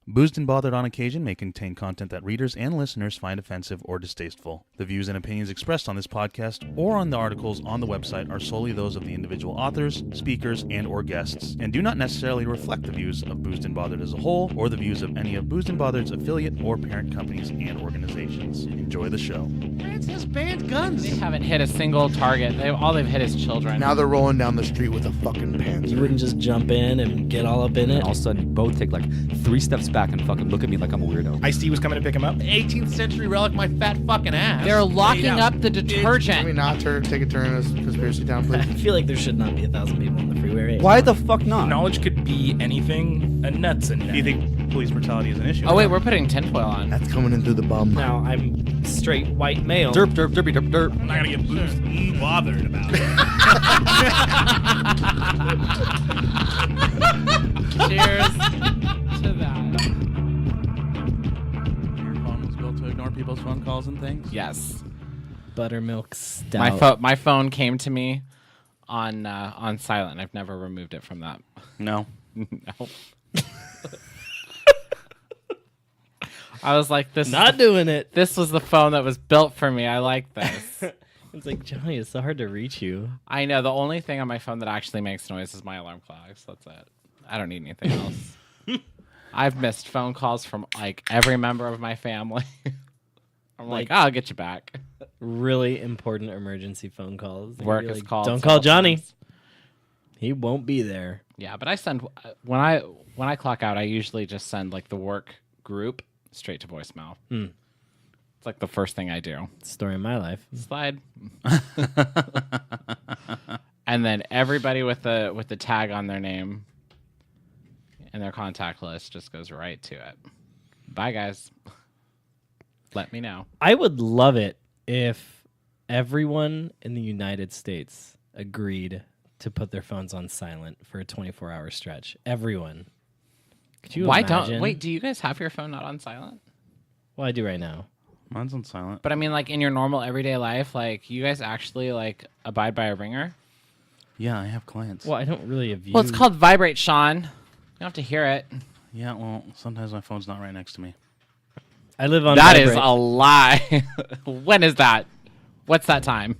Boozed and Bothered on occasion may contain content that readers and listeners find offensive or distasteful. The views and opinions expressed on this podcast or on the articles on the website are solely those of the individual authors, speakers, and or guests, and do not necessarily reflect the views of Boozed and Bothered as a whole or the views of any of Boozed and Bothered's affiliate or parent companies and organizations. Enjoy the show. Brent has banned guns. They haven't hit a single target. All they've hit is children. Now they're rolling down the street with a fucking Panzer. You wouldn't just jump in and get all up in it? And all of a sudden, you both take like 3 steps back and fucking look at me like I'm a weirdo. Ice-T was coming to pick him up. 18th century relic, my fat fucking ass. They're locking up the detergent. Can we not take a turn as conspiracy town, please? I feel like there should not be 1,000 people on the freeway right Why the fuck not? Knowledge could be anything. A nuts and Do you think police brutality is an issue? Oh wait, we're putting tinfoil on. That's coming in through the bum. now. I'm straight white male. Derp, derp, derpy, derp, derp. I'm not gonna get boozed and bothered about it. Cheers to that. Your phone was built to ignore people's phone calls and things? Yes. Buttermilk stout. My phone came to me on silent. I've never removed it from that. No. No. I was like, this. Not doing it. This was the phone that was built for me. I like this. It's like, Johnny, it's so hard to reach you. I know. The only thing on my phone that actually makes noise is my alarm clock. So that's it. I don't need anything else. I've missed phone calls from like every member of my family. I'm like, oh, I'll get you back. Really important emergency phone calls. And Work you're is like, called. Don't call Johnny. sometimes. He won't be there. Yeah, but I send when I clock out, I usually just send like the work group straight to voicemail. It's like the first thing I do. Story of my life. Slide. And then everybody with the tag on their name and their contact list just goes right to it. Bye guys. Let me know. I would love it if everyone in the United States agreed to put their phones on silent for a 24-hour stretch. Everyone. Could you Why imagine? don't wait, do you guys have your phone not on silent? Well, I do right now. Mine's on silent. But I mean like in your normal everyday life, like you guys actually like abide by a ringer? Yeah, I have clients. Well, I don't really have you. Well, it's called vibrate, Sean. You don't have to hear it. Yeah, well, sometimes my phone's not right next to me. I live on That vibrate. is a lie. When is that? What's that time?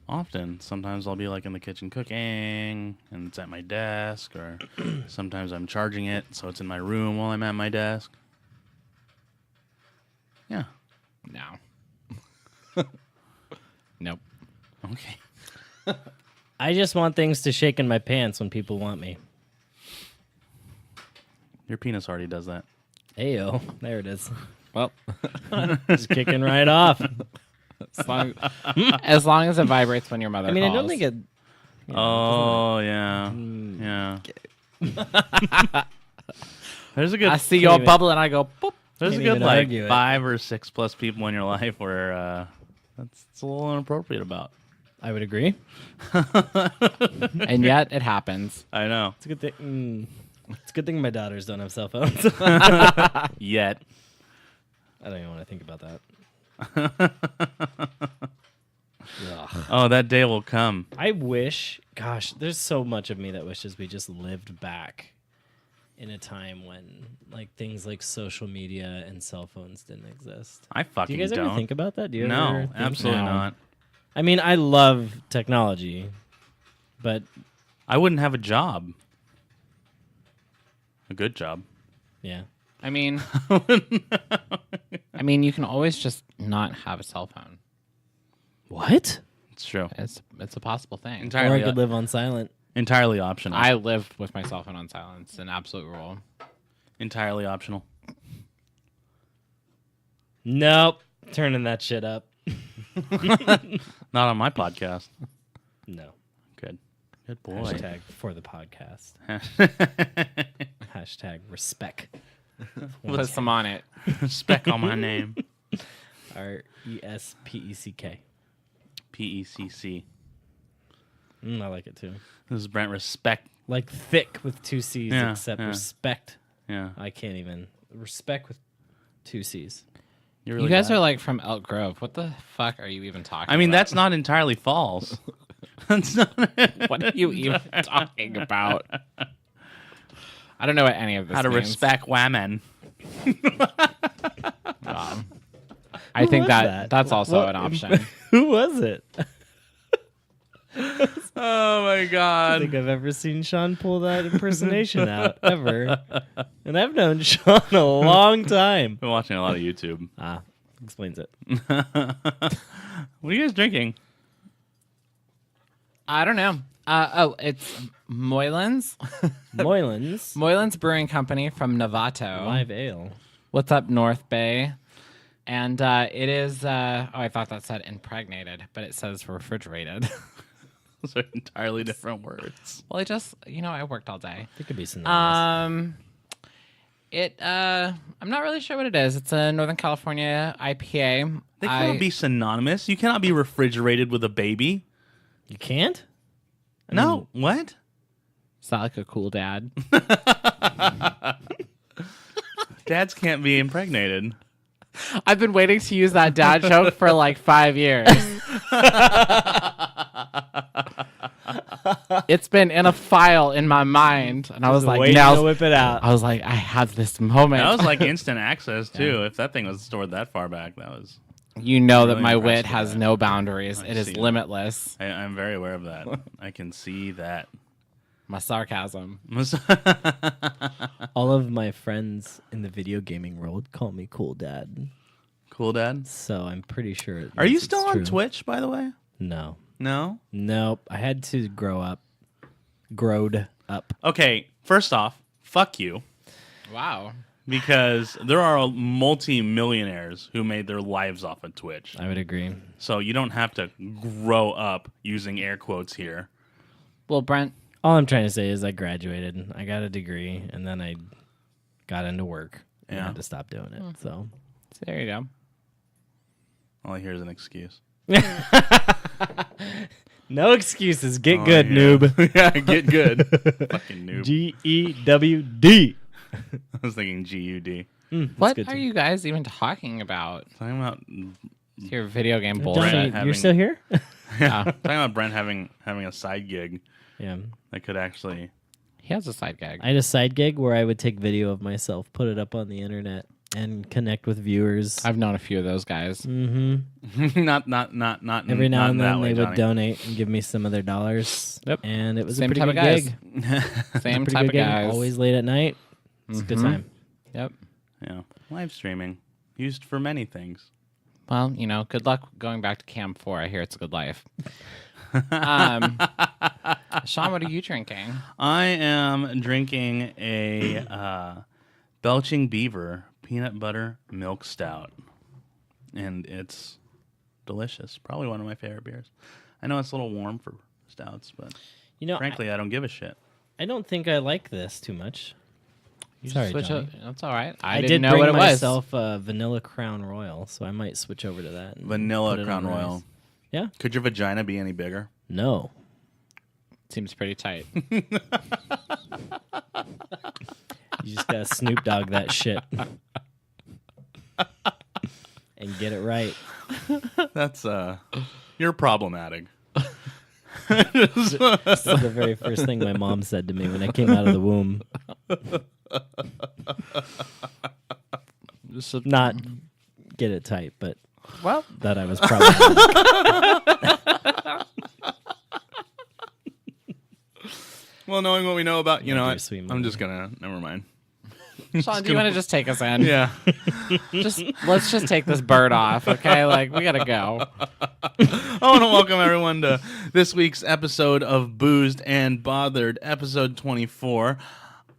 Often. Sometimes I'll be like in the kitchen cooking and it's at my desk, or sometimes I'm charging it so it's in my room while I'm at my desk. Yeah. No. Nope. Okay. I just want things to shake in my pants when people want me. Your penis already does that. Heyo, there it is. Well, Just kicking right off. as long as it vibrates when your mother I mean, calls. I don't think it. Oh, yeah. Yeah. There's a good I see you all even- bubble and I go, boop. there's a can't good even like argue it. 5 or 6 plus people in your life where that's a little inappropriate about. I would agree. And yet it happens. I know. It's a good thing. It's a good thing my daughters don't have cell phones. Yet. I don't even want to think about that. Ugh. Oh, that day will come. I wish, gosh, there's so much of me that wishes we just lived back in a time when like things like social media and cell phones didn't exist. I fucking Do you guys don't. ever think about that? Do you ever No, think absolutely no. not. I mean, I love technology, but I wouldn't have a job. A good job. yeah. I mean, you can always just not have a cell phone. What? It's true. It's a possible thing. Or I Entirely, could live on silent. entirely optional. I live with my cell phone on silent. It's an absolute rule. Entirely optional. Nope. Turning that shit up. Not on my podcast. No. Good. Good boy. Hashtag for the podcast. Hashtag respect. Put some on it. Spec on my name. RESPECK. PECC. I like it too. This is Brent Respect. Like thick with 2 C's, Yeah, except yeah. respect. Yeah. I can't even. Respect with 2 C's. You're You really guys bad. are like from Elk Grove. What the fuck are you even talking about? I mean, that's not entirely false. That's not. What are you even talking about? I don't know what any of this How to means. respect women. I think was that? that's also What- an option. Who was it? Oh my I god. don't think I've ever seen Sean pull that impersonation out ever, and I've known Sean a long time. Been watching a lot of YouTube. Ah, explains it. What are you guys drinking? I don't know. It's Moylan's. Moylan's Moylan's Brewing Company from Novato. live ale. What's up, North Bay? And it is, I thought that said impregnated, but it says refrigerated. Those are entirely different words. Well, I worked all day. It could be synonymous. I'm not really sure what it is. It's a Northern California IPA. They cannot be synonymous. You cannot be refrigerated with a baby. You can't? No. What? Is that like a cool dad? Dads can't be impregnated. I've been waiting to use that dad joke for like 5 years. It's been in a file in my mind, and I was like, waiting now to whip it out. I was like, I have this moment. That was like instant access too. If that thing was stored that far back, that was. You know that really my impressed wit with has that. no boundaries. I It is see that. limitless. I'm very aware of that. I can see that. My sarcasm. All of my friends in the video gaming world call me Cool Dad, Cool dad. so I'm pretty sure. It Are you means still it's on true. Twitch, by the way? No, No. nope. I had to growed up. Okay. First off, fuck you, Wow. because there are multi-millionaires who made their lives off of Twitch. I would agree. So you don't have to grow up using air quotes here. Well, Brent, All I'm trying to say is I graduated, I got a degree, and then I got into work and Yeah. had to stop doing it. So there you go. All I hear is an excuse. no excuses. Get All I good, hear- noob. Yeah, get good. Fucking noob. GEWD. I was thinking GUD. What good are too. you guys even talking about? Talking about Your video game Brent bullshit. Johnny, having- you're still here? talking about Brent having a side gig Yeah. that could actually. He has a side gag. I had a side gig where I would take video of myself, put it up on the internet, and connect with viewers. I've known a few of those guys. Mm-hmm. not Every now not and that then way, they would Johnny. donate and give me some of their dollars. Yep. And it was Same a pretty type good of guys. gig. Same Pretty type good of gig. guys. Always late at night. It's a good time. Yep. Yeah, live streaming used for many things. Well, good luck going back to Cam 4. I hear it's a good life. Sean, what are you drinking? I am drinking a Belching Beaver peanut butter milk stout, and it's delicious. Probably one of my favorite beers. I know it's a little warm for stouts, but You know, frankly, I don't give a shit. I don't think I like this too much. You Sorry, switch Johnny. it. That's all right. I did didn't know bring what it was. myself a vanilla Crown Royal, so I might switch over to that. and Vanilla put it Crown on rice. Royal. Yeah? Could your vagina be any bigger? No. Seems pretty tight. You just gotta Snoop Dogg that shit. And get it right. That's you're problematic. This is the very first thing my mom said to me when I came out of the womb. Not get it tight, but Well, that I was problematic. Well, knowing what we know about, dear what, sweet I'm mother. just gonna never mind. Sean, do you want to just take us in? Yeah. Let's just take this bird off, okay? Like, we gotta go. I want to welcome everyone to this week's episode of Boozed and Bothered, episode 24.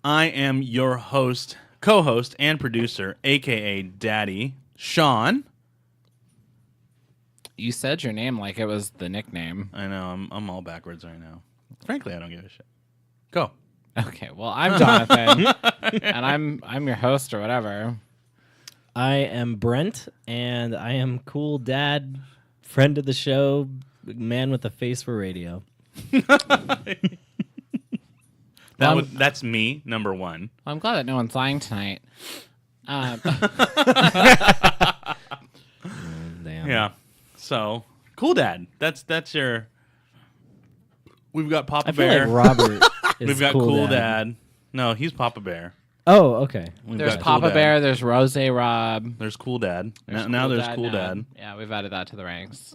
I am your host, co-host, and producer, aka Daddy, Sean. You said your name like it was the nickname. I know, I'm all backwards right now. Frankly, I don't give a shit. Go. Okay, well, I'm Jonathan, and I'm your host or whatever. I am Brent, and I am cool dad, friend of the show, man with a face for radio. That's me, number one. Well, I'm glad that no one's lying tonight. Damn. Yeah. So, cool dad. That's your... We've got Papa I feel Bear. like Robert is We've got cool dad. No, he's Papa Bear. Oh, okay. There's got Papa Cool Dad. Bear. There's Rose Rob. There's Cool Dad. Now there's Cool Dad. Yeah, we've added that to the ranks.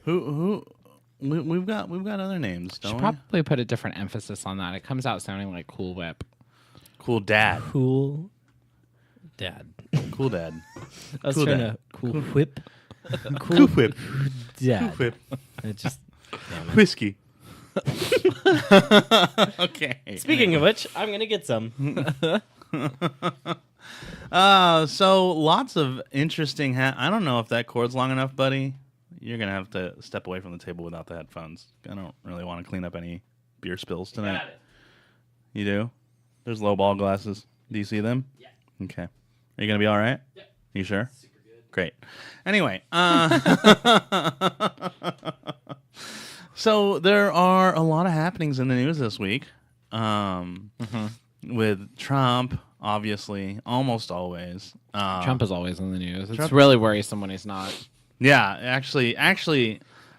Who we've got other names, don't Should we? probably put a different emphasis on that. It comes out sounding like Cool Whip. Cool Dad. Cool Dad. Cool Dad. I was Cool trying Dad. to cool whip. Cool Whip. Dad. Whip. It just. Damn it. Whiskey. Okay. Speaking of which, I'm gonna get some. So lots of interesting. I don't know if that cord's long enough, buddy. You're gonna have to step away from the table without the headphones. I don't really want to clean up any beer spills tonight. You do? There's low ball glasses. Do you see them? Yeah. Okay. Are you gonna be all right? Yeah. You sure? Super good. Great. Anyway, so there are a lot of happenings in the news this week. With Trump, obviously, almost always. Trump is always in the news. It's Trump- really worrisome when he's not. Yeah, actually, I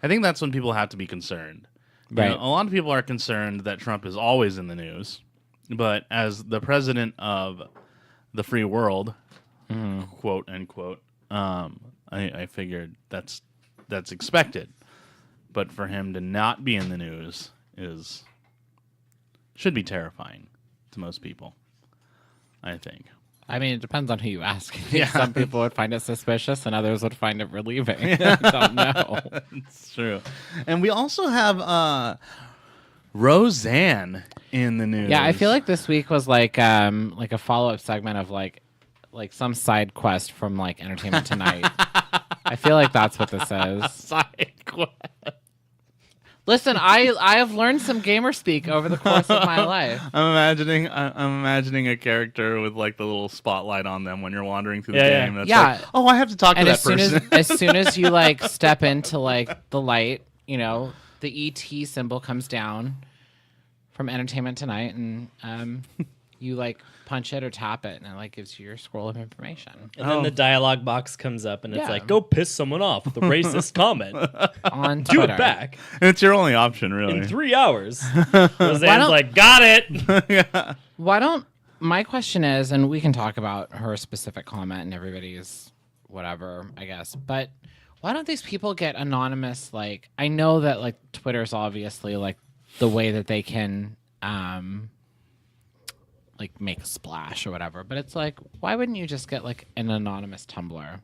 think that's when people have to be concerned. You Right. know, a lot of people are concerned that Trump is always in the news, but as the president of the free world, quote unquote, I figured that's expected. But for him to not be in the news should be terrifying to most people, I think. I mean, it depends on who you ask. I think Yeah. Some people would find it suspicious, and others would find it relieving. I don't know. It's true. And we also have Roseanne in the news. Yeah, I feel like this week was like a follow-up segment of like some side quest from like Entertainment Tonight. I feel like that's what this is. side quest. Listen, I have learned some gamer speak over the course of my life. I'm imagining a character with like the little spotlight on them when you're wandering through the Yeah, game. That's yeah. like, oh, I have to talk to And that as soon person. as soon as you like step into like the light, you know, the ET symbol comes down from Entertainment Tonight, and you like punch it or tap it, and it like gives you your scroll of information. And then the dialogue box comes up, and it's Yeah. like, "Go piss someone off with a racist comment. On Do Twitter. it back It's your only option, really. in 3 hours." Why Roseanne's don't- like, "Got it." Why don't my question is, and we can talk about her specific comment and everybody's whatever, I guess, but why don't these people get anonymous? Like, I know that like Twitter's obviously like the way that they can like make a splash or whatever, but it's like, why wouldn't you just get like an anonymous Tumblr?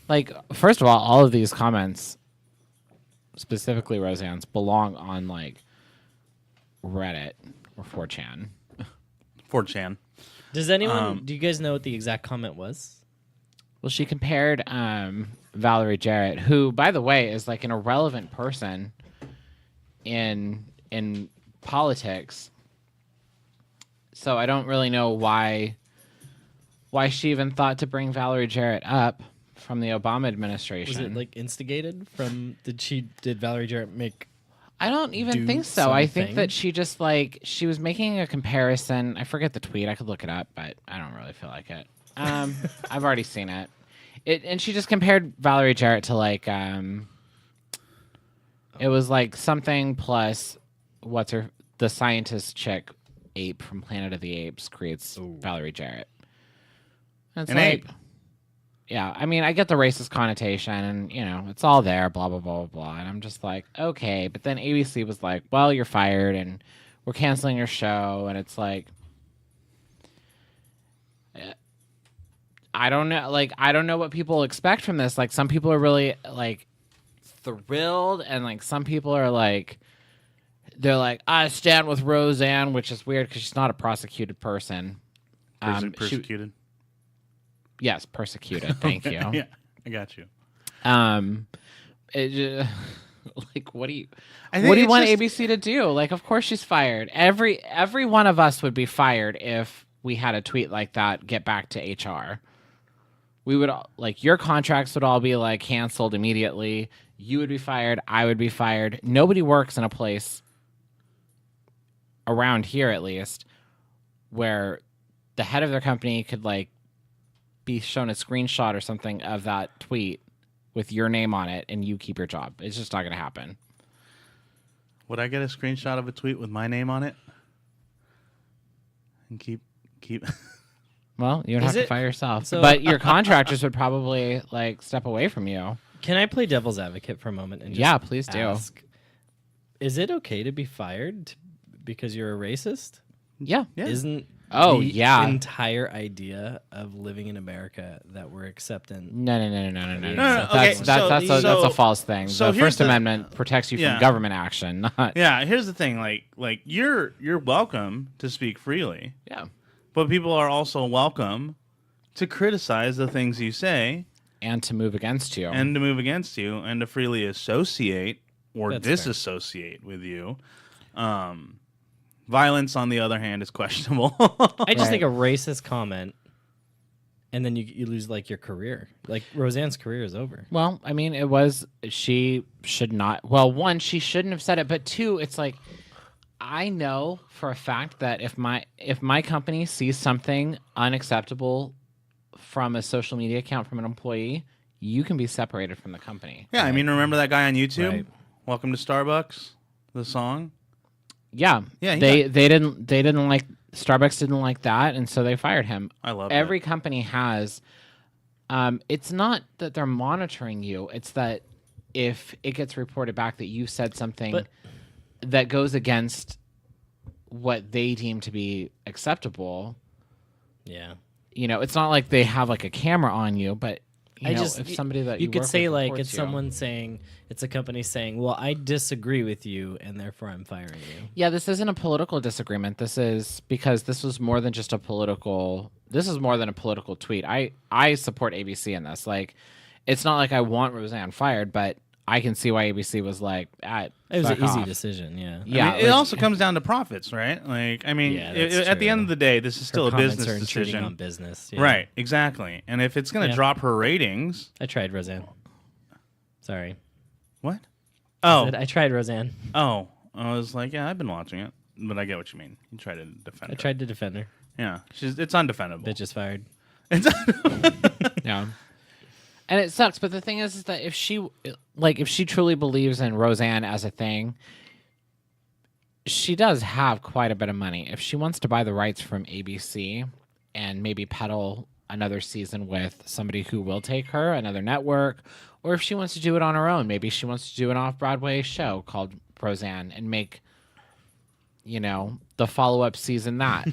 Like, first of all of these comments, specifically Roseanne's, belong on like Reddit or 4chan. 4chan. Does anyone? Do you guys know what the exact comment was? Well, she compared Valerie Jarrett, who, by the way, is like an irrelevant person in politics. So I don't really know why she even thought to bring Valerie Jarrett up from the Obama administration. Was it like instigated from? Did Valerie Jarrett make? I don't even do think so. I think something? that she just like she was making a comparison. I forget the tweet. I could look it up, but I don't really feel like it. I've already seen it. And she just compared Valerie Jarrett to like it was like something plus the scientist chick ape from Planet of the Apes creates Valerie Jarrett. And it's An like, ape. yeah, I mean, I get the racist connotation, and you know, it's all there, blah blah blah blah blah. And I'm just like, okay, but then ABC was like, well, you're fired, and we're canceling your show, and it's like, I don't know, like I don't know what people expect from this. Like, some people are really like thrilled, and like some people are like, they're like, I stand with Roseanne, which is weird because she's not a prosecuted person. Persecuted. Yes, persecuted. Thank you. Yeah, I got you. It just, like, what do you I think what do you it's want just- ABC to do? Like, of course she's fired. Every one of us would be fired if we had a tweet like that get back to HR. We would like your contracts would all be like canceled immediately. You would be fired. I would be fired. Nobody works in a place around here, at least, where the head of their company could like be shown a screenshot or something of that tweet with your name on it and you keep your job. It's just not going to happen. Would I get a screenshot of a tweet with my name on it? and keep. Well, you don't Is have to it- fire yourself, so- but your contractors would probably like step away from you. Can I play devil's advocate for a moment? And just Yeah, please do. ask, is it okay to be fired because you're a racist? Yeah. Yeah. Isn't Oh, the yeah. entire idea of living in America that we're accepting? No. no, That's okay, that's so- a false thing. so The here's First the- Amendment protects you Yeah. from government action, not Yeah, here's the thing. Like you're welcome to speak freely, yeah. but people are also welcome to criticize the things you say And to move against you. and to move against you and to freely associate or That's fair. disassociate with you. Violence, on the other hand, is questionable. I just Right. think a racist comment, and then you lose like your career. Like Roseanne's career is over. Well, I mean, she should not. Well, one, she shouldn't have said it, but two, it's like I know for a fact that if my company sees something unacceptable from a social media account from an employee, you can be separated from the company. Yeah, I mean, remember that guy on YouTube? Right. Welcome to Starbucks, the song. Yeah, Yeah, he they didn't like Starbucks didn't like that, and so they fired him. I love Every company has. It's not that they're monitoring you; it's that if it gets reported back that you said something But- that goes against what they deem to be acceptable, Yeah. it's not like they have like a camera on you, but if somebody that you you could work say with like reports it's you- someone saying it's a company saying, "Well, I disagree with you, and therefore I'm firing you." Yeah, this isn't a political disagreement. This is because this was more than just a political. This is more than a political tweet. I support ABC in this. Like, it's not like I want Roseanne fired, but I can see why ABC was like, It was fuck an easy off. decision. Yeah. Yeah, I mean, it also comes down to profits, right? Like, I mean, Yeah, that's at the end true. of the day, this is still a Comments business are intruding decision. on business. Yeah. Right, exactly. And if it's going to Yeah. drop her ratings, I tried Roseanne. Sorry. what? Oh, I tried Roseanne. I was like, yeah, I've been watching it, but I get what you mean. You try to defend I her. tried to defend her. Yeah, it's undefendable. Bitch is fired. It's Yeah. And it sucks, but the thing is that if she truly believes in Roseanne as a thing, she does have quite a bit of money. If she wants to buy the rights from ABC and maybe peddle another season with somebody who will take her, another network, or if she wants to do it on her own, maybe she wants to do an off-Broadway show called Roseanne and make, the follow-up season that.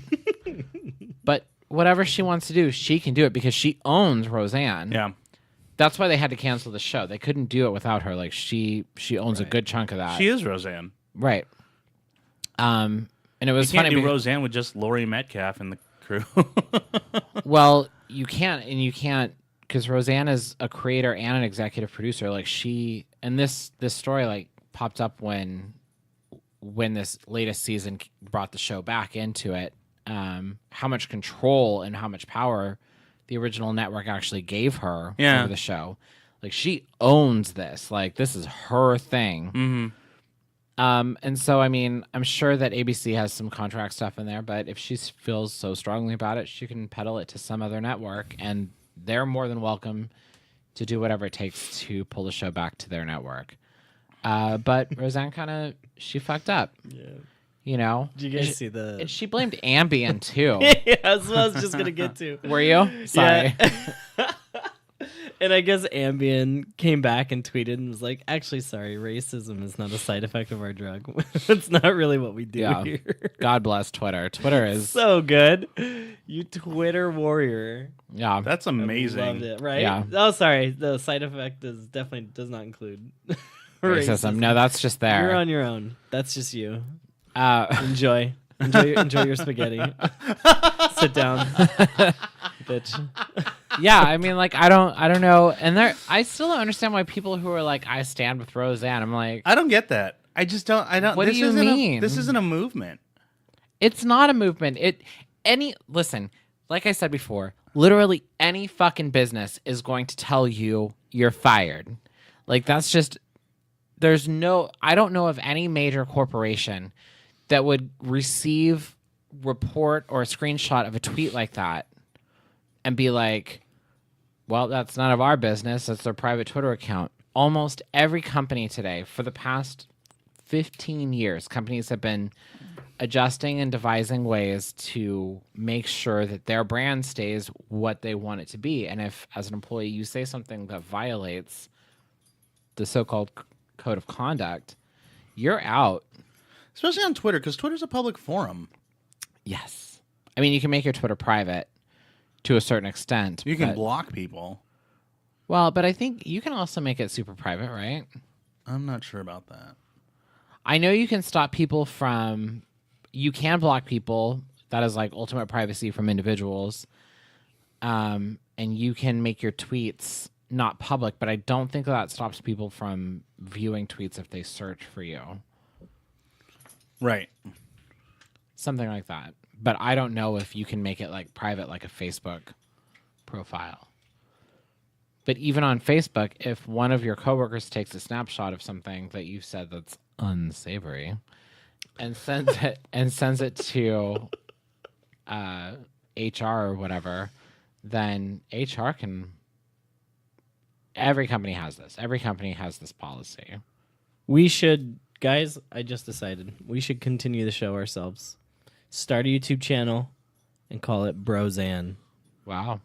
But whatever she wants to do, she can do it because she owns Roseanne. yeah. That's why they had to cancel the show. They couldn't do it without her. Like she owns a good chunk of that. She is Roseanne. Right. And it was You can't funny. do because- Roseanne with just Laurie Metcalf and the crew. well, you can't because Roseanne is a creator and an executive producer. Like this story like popped up when this latest season brought the show back into it. How much control and how much power the original network actually gave her Yeah. over the show. Like she owns this. Like this is her thing. Mm-hmm. And so I mean, I'm sure that ABC has some contract stuff in there, but if she feels so strongly about it, she can peddle it to some other network, and they're more than welcome to do whatever it takes to pull the show back to their network. But Roseanne she fucked up. Yeah. Did Did you guys see the? And she blamed Ambien too. Yeah, that's what I was just gonna get to. Were you? Sorry. Yeah. And I guess Ambien came back and tweeted and was like, "Actually, sorry, racism is not a side effect of our drug. It's not really what we do Yeah. here." God bless Twitter. Twitter is So good, you Twitter warrior. yeah. That's amazing. Loved it, right? Yeah. Oh, sorry. The side effect definitely does not include Racism. No, that's just there. You're on your own. That's just you. Uh, Enjoy your spaghetti. Sit down, bitch. yeah, I mean, like, I don't know, and I still don't understand why people who are like, I stand with Roseanne. I'm like, I don't get that. I just don't. I don't. What this do you isn't mean? this isn't a movement. it's not a movement. Listen, like I said before, literally any fucking business is going to tell you you're fired. Like that's just I don't know of any major corporation that would receive report or a screenshot of a tweet like that and be like, well, that's none of our business. That's their private Twitter account. Almost every company today for the past 15 years, companies have been adjusting and devising ways to make sure that their brand stays what they want it to be. And if, as an employee, you say something that violates the so-called code of conduct, you're out. Especially on Twitter, because Twitter's a public forum. Yes. I mean, you can make your Twitter private to a certain extent. You can but- block people. Well, but I think you can also make it super private, right? I'm not sure about that. I know you can stop people from... You can block people. That is like ultimate privacy from individuals. And you can make your tweets not public, but I don't think that stops people from viewing tweets if they search for you. Right. Something like that. But I don't know if you can make it like private, like a Facebook profile. But even on Facebook, if one of your coworkers takes a snapshot of something that you said that's unsavory and sends it to HR or whatever, then HR can. Every company has this. Every company has this policy. We should, guys, I just decided we should continue the show ourselves. Start a YouTube channel and call it Roseanne. Wow.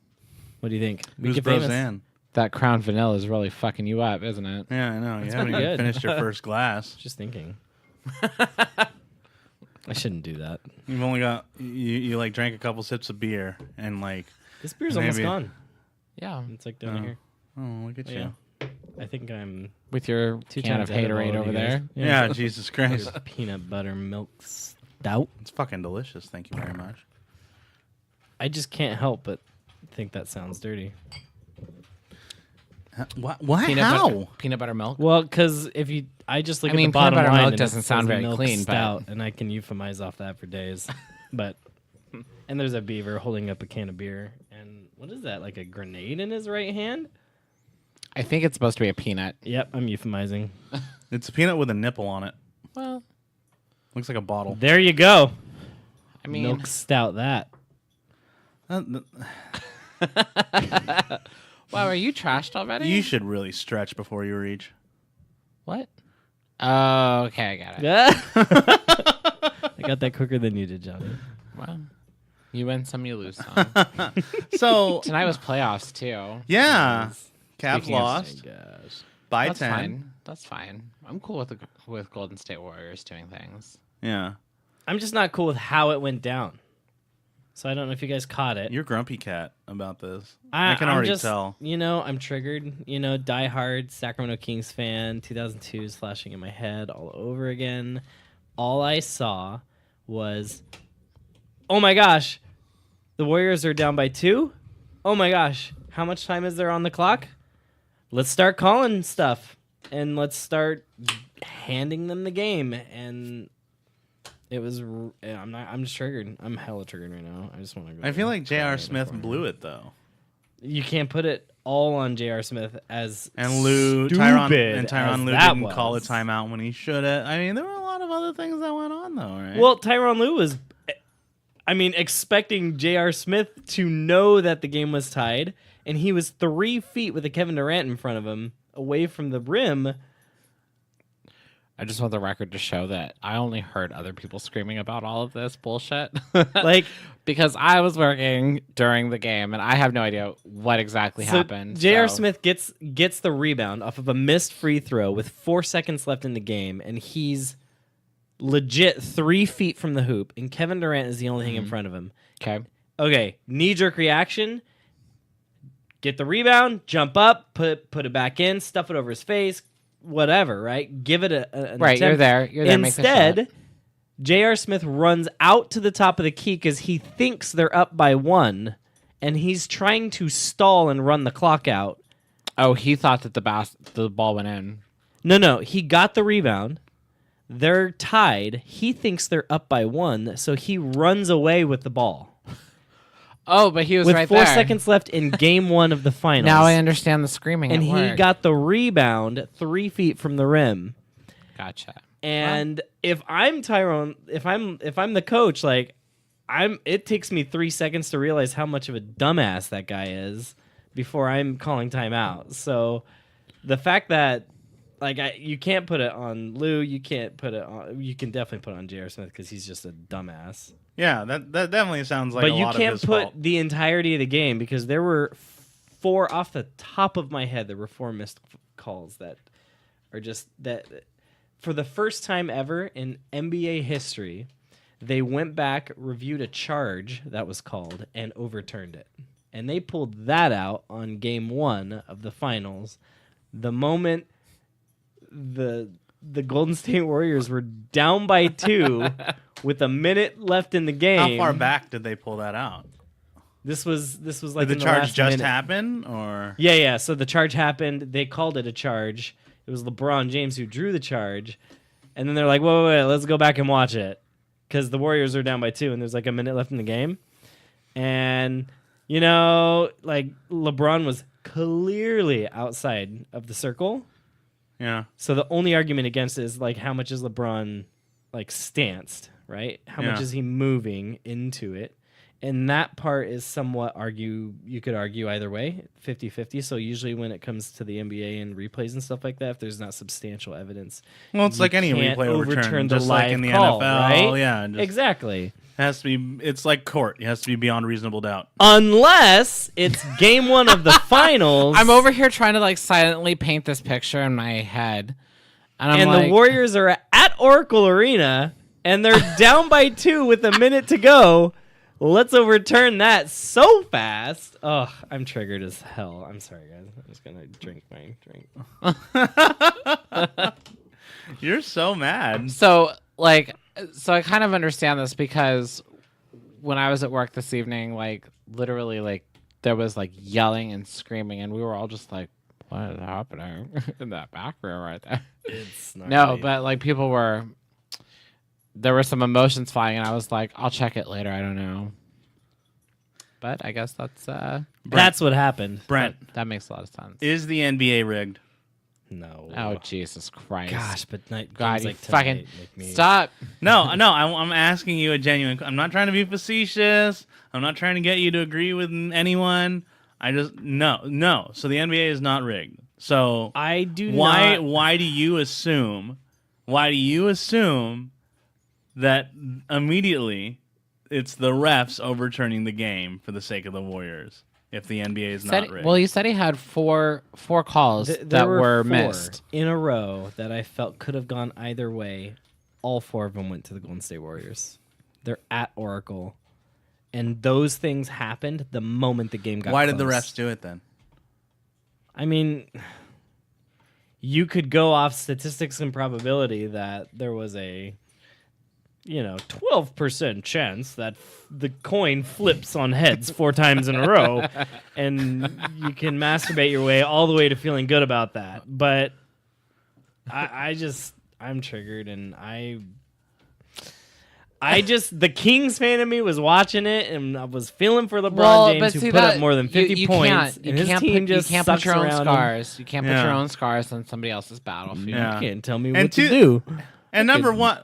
What do you think? Who's get famous. Roseanne? That Crown Vanilla is really fucking you up, isn't it? Yeah, I know. You That's haven't pretty even good. finished your first glass. Just thinking. I shouldn't do that. You've only got you like drank a couple sips of beer and like This beer's almost Maybe. gone. Yeah. It's like down here. oh look at Yeah. you. I think I'm With your two can of times ahead of all Haterade of over you guys. there. Yeah, Jesus Christ. Peanut butter milk stout. It's fucking delicious. Thank you very much. I just can't help but think that sounds dirty. Why? How? Peanut butter milk? Well, because if you, I just look I at mean, the bottom peanut butter line milk and doesn't it sound says very milk clean, but- stout, and I can euphemize off that for days. But and there's a beaver holding up a can of beer, and what is that? Like a grenade in his right hand? I think it's supposed to be a peanut. Yep, I'm euphemizing. It's a peanut with a nipple on it. Well, Looks like a bottle. There you go. I mean, Milk stout. That. wow, are you trashed already? You should really stretch before you reach. What? Oh, okay, I got it. I got that quicker than you did, Johnny. Well, you win some, you lose some. So Tonight was playoffs too. yeah, Cavs Speaking of lost Gosh. by That's 10. fine. That's fine. I'm cool with Golden State Warriors doing things. Yeah, I'm just not cool with how it went down. So I don't know if you guys caught it. you're grumpy cat about this. I can I'm already just, tell. You know, I'm triggered. You know, diehard Sacramento Kings fan. 2002 is flashing in my head all over again. All I saw was, oh my gosh, the Warriors are down by 2. Oh my gosh, how much time is there on the clock? Let's start calling stuff and let's start handing them the game. And it was. I'm just triggered. I'm hella triggered right now. I just want to go. I feel like cry J.R. in the Smith corner. blew it though, You can't put it all on J.R. Smith as and Lou stupid Tyronn as Lue that didn't call a was. timeout when he should have. I mean, there were a lot of other things that went on though, right? Well, Tyronn Lue was, I mean, expecting J.R. Smith to know that the game was tied, and he was 3 feet with a Kevin Durant in front of him, away from the rim. I just want the record to show that I only heard other people screaming about all of this bullshit. Like, because I was working during the game and I have no idea what exactly happened. J.R. so- Smith gets the rebound off of a missed free throw with 4 seconds left in the game, and he's legit 3 feet from the hoop, and Kevin Durant is the only thing in front of him. Okay, knee-jerk reaction. Get the rebound, jump up, put it back in, stuff it over his face, whatever, right? Give it an Right, attempt. you're there. You're there. Make the shot. Instead, J.R. Smith runs out to the top of the key because he thinks they're up by 1, and he's trying to stall and run the clock out. Oh, he thought that the ball went in. No, he got the rebound. They're tied. He thinks they're up by 1, so he runs away with the ball. Oh, but he was With right 4 there. seconds left in game 1 of the finals. Now I understand the screaming. And at he work. got the rebound 3 feet from the rim. Gotcha. And if I'm Tyrone, if I'm the coach, like it takes me 3 seconds to realize how much of a dumbass that guy is before I'm calling timeout. So the fact that Like you can't put it on Lou. You can't put it on. You can definitely put it on J.R. Smith because he's just a dumbass. Yeah, that definitely sounds like but a you lot can't of his put fault. the entirety of the game because there were 4 off the top of my head. There were 4 missed calls that are just that. For the first time ever in NBA history, they went back, reviewed a charge that was called, and overturned it. And they pulled that out on game 1 of the finals. The moment the Golden State Warriors were down by 2 with a minute left in the game. How far back did they pull that out? This was like Did in the charge last just minute. happen, or Yeah. So the charge happened. They called it a charge. It was LeBron James who drew the charge, and then they're like, "Wait, let's go back and watch it," because the Warriors are down by 2, and there's like a minute left in the game, and like LeBron was clearly outside of the circle. yeah, So the only argument against it is like how much is LeBron like stanced, right? How much Yeah. is he moving into it? And that part is somewhat you could argue either way, 50-50. So usually when it comes to the NBA and replays and stuff like that, if there's not substantial evidence, well, it's you like any can't replay overturn, the just like live in the call, NFL. right? Yeah, just Exactly. has to be. It's like court. It has to be beyond reasonable doubt. Unless it's game 1 of the finals. I'm over here trying to like silently paint this picture in my head, and I'm and like, the Warriors are at Oracle Arena, and they're down by 2 with a minute to go. Let's overturn that so fast. Oh, I'm triggered as hell. I'm sorry, guys. I'm just going to drink my drink. You're so mad. So I kind of understand this because when I was at work this evening, like literally, like there was like yelling and screaming, and we were all just like, "What is happening in that back room right there?" It's not No, right. but like people were. There were some emotions flying, and I was like, "I'll check it later. I don't know." But I guess That's what happened. Brent, that makes a lot of sense. is the NBA rigged? No. Oh Jesus Christ! Gosh, but God, games you like fucking tonight make me... stop. No. I'm asking you a genuine. I'm not trying to be facetious. I'm not trying to get you to agree with anyone. I just no. So the NBA is not rigged. So I do why not... why do you assume? Why do you assume that immediately it's the refs overturning the game for the sake of the Warriors if the NBA is not rigged? Well, you said he had four calls There that were 4 missed. in a row that I felt could have gone either way. All 4 of them went to the Golden State Warriors. They're at Oracle. And those things happened the moment the game got Why did the close. refs do it then? I mean, you could go off statistics and probability that there was a 12% chance that the coin flips on heads 4 times in a row, and you can masturbate your way all the way to feeling good about that. But I'm triggered, and the Kings fan of me was watching it, and I was feeling for LeBron James, who put up more than 50 points. You and his can't team put, just you can't put sucks your own around him. scars. You can't put Yeah. your own scars on somebody else's battlefield. Yeah. You can't tell me And what to two- do. And number one,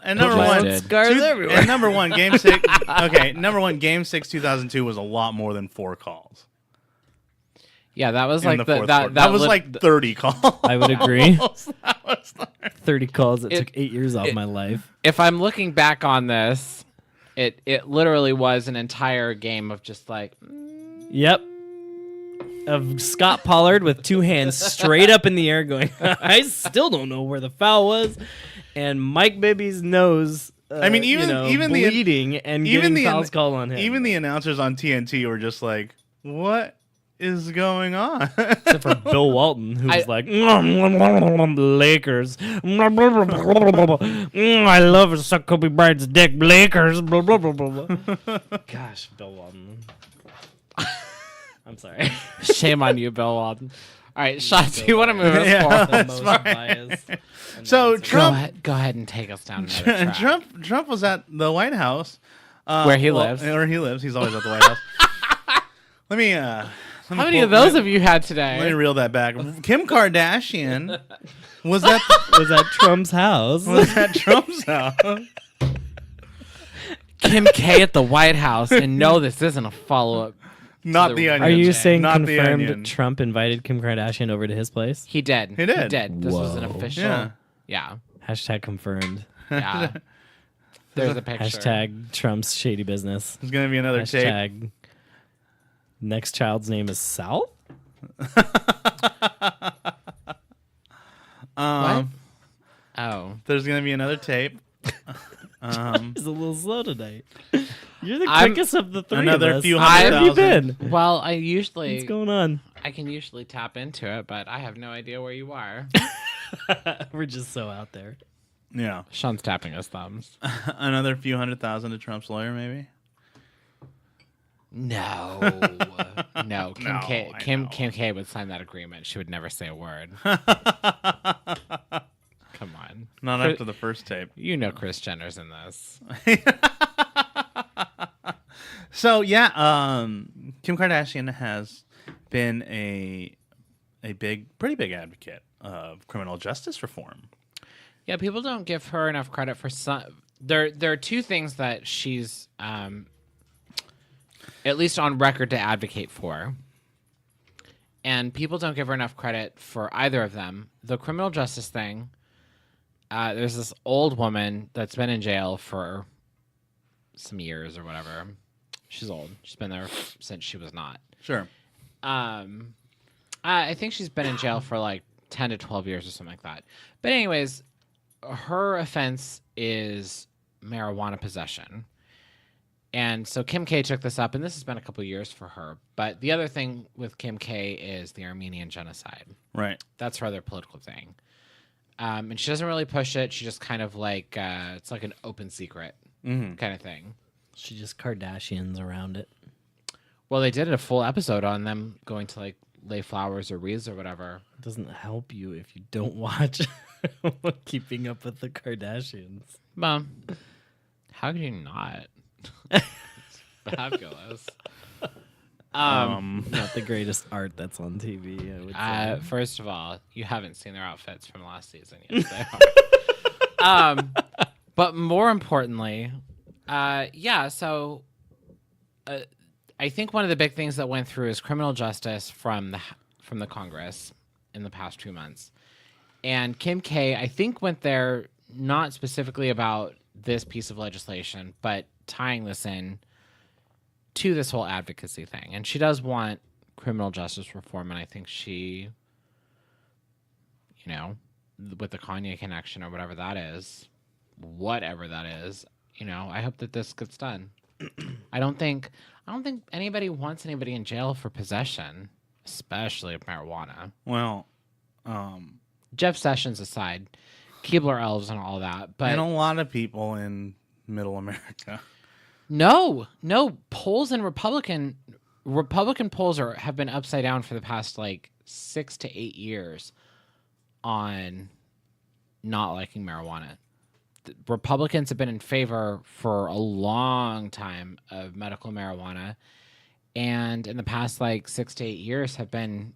did. Scars everywhere. and number one, game 6. Okay, number one, game 6, 2002 was a lot more than 4 calls. Yeah, that was In like the the fourth that quarter. That was lit- like 30 calls. I would agree. That was like- 30 calls that It- took 8 years off my life. If I'm looking back on this, it literally was an entire game of just like Yep. Of Scott Pollard with 2 hands straight up in the air going, I still don't know where the foul was. And Mike Bibby's nose, I mean, even the bleeding and getting fouls called on him. Even the announcers on TNT were just like, "What is going on?" Except for Bill Walton, who was like, Lakers. I love to suck Kobe Bryant's dick, Lakers. Gosh, Bill Walton. I'm sorry. shame on you, Bill Walton. All right, Sean, do you want to move us Yeah. forward? The most biased. So announcer. Go ahead and take us down another track. Trump was at the White House, Where he lives. Where he lives, he's always at the White House. Let me. How many of those have you had Let me today? reel that back. Kim Kardashian was at was at Trump's house. was at Trump's house. Kim K at the White House, and no, this isn't a follow-up. Not the onion. Are you saying Not the onion. confirmed Trump invited Kim Kardashian over to his place? He did. He did. This was an Whoa. official. Yeah. Yeah. Hashtag confirmed. Yeah. There's a picture. Hashtag Trump's shady business. There's gonna be another tape. Hashtag next child's name is Sal? What? Oh. There's gonna be another tape. He's a little slow tonight. You're the I'm- quickest of the three Another of us. few Where hundred have you thousand. been? Well, What's going on? I can usually tap into it, but I have no idea where you are. We're just so out there. Yeah. Sean's tapping his thumbs. Another few 100,000 to Trump's lawyer, maybe. No. No. Kim K. I Kim know. K. would sign that agreement. She would never say a word. Come on. Not Chris- after the first tape. You know Kris Jenner's in this. So yeah, Kim Kardashian has been a pretty big advocate of criminal justice reform. Yeah, people don't give her enough credit for some. There are two things that she's at least on record to advocate for, and people don't give her enough credit for either of them. The criminal justice thing. There's this old woman that's been in jail for some years or whatever. She's old. She's been there since she was not. Sure. I think she's been in jail for like 10 to 12 years or something like that. But anyways, her offense is marijuana possession. And so Kim K took this up, and this has been a couple years for her. But the other thing with Kim K is the Armenian genocide. Right. That's her other political thing. And she doesn't really push it. She just kind of like, it's like an open secret kind of thing. She just Kardashians around it. Well, they did a full episode on them going to like lay flowers or wreaths or whatever. It doesn't help you if you don't watch Keeping Up with the Kardashians. Mom, how could you not? It's fabulous. Not the greatest art that's on TV, I would say. First of all, you haven't seen their outfits from last season yet. They are. But more importantly, so I think one of the big things that went through is criminal justice from the Congress in the past 2 months. And Kim K, I think, went there not specifically about this piece of legislation, but tying this in to this whole advocacy thing. And she does want criminal justice reform, and I think she, with the Kanye connection or whatever that is, I hope that this gets done. I don't think anybody wants anybody in jail for possession, especially of marijuana. Well, Jeff Sessions aside, Keebler elves and all that, but and a lot of people in Middle America. no polls and Republican polls have been upside down for the past like 6 to 8 years on not liking marijuana. Republicans have been in favor for a long time of medical marijuana, and in the past like 6 to 8 years have been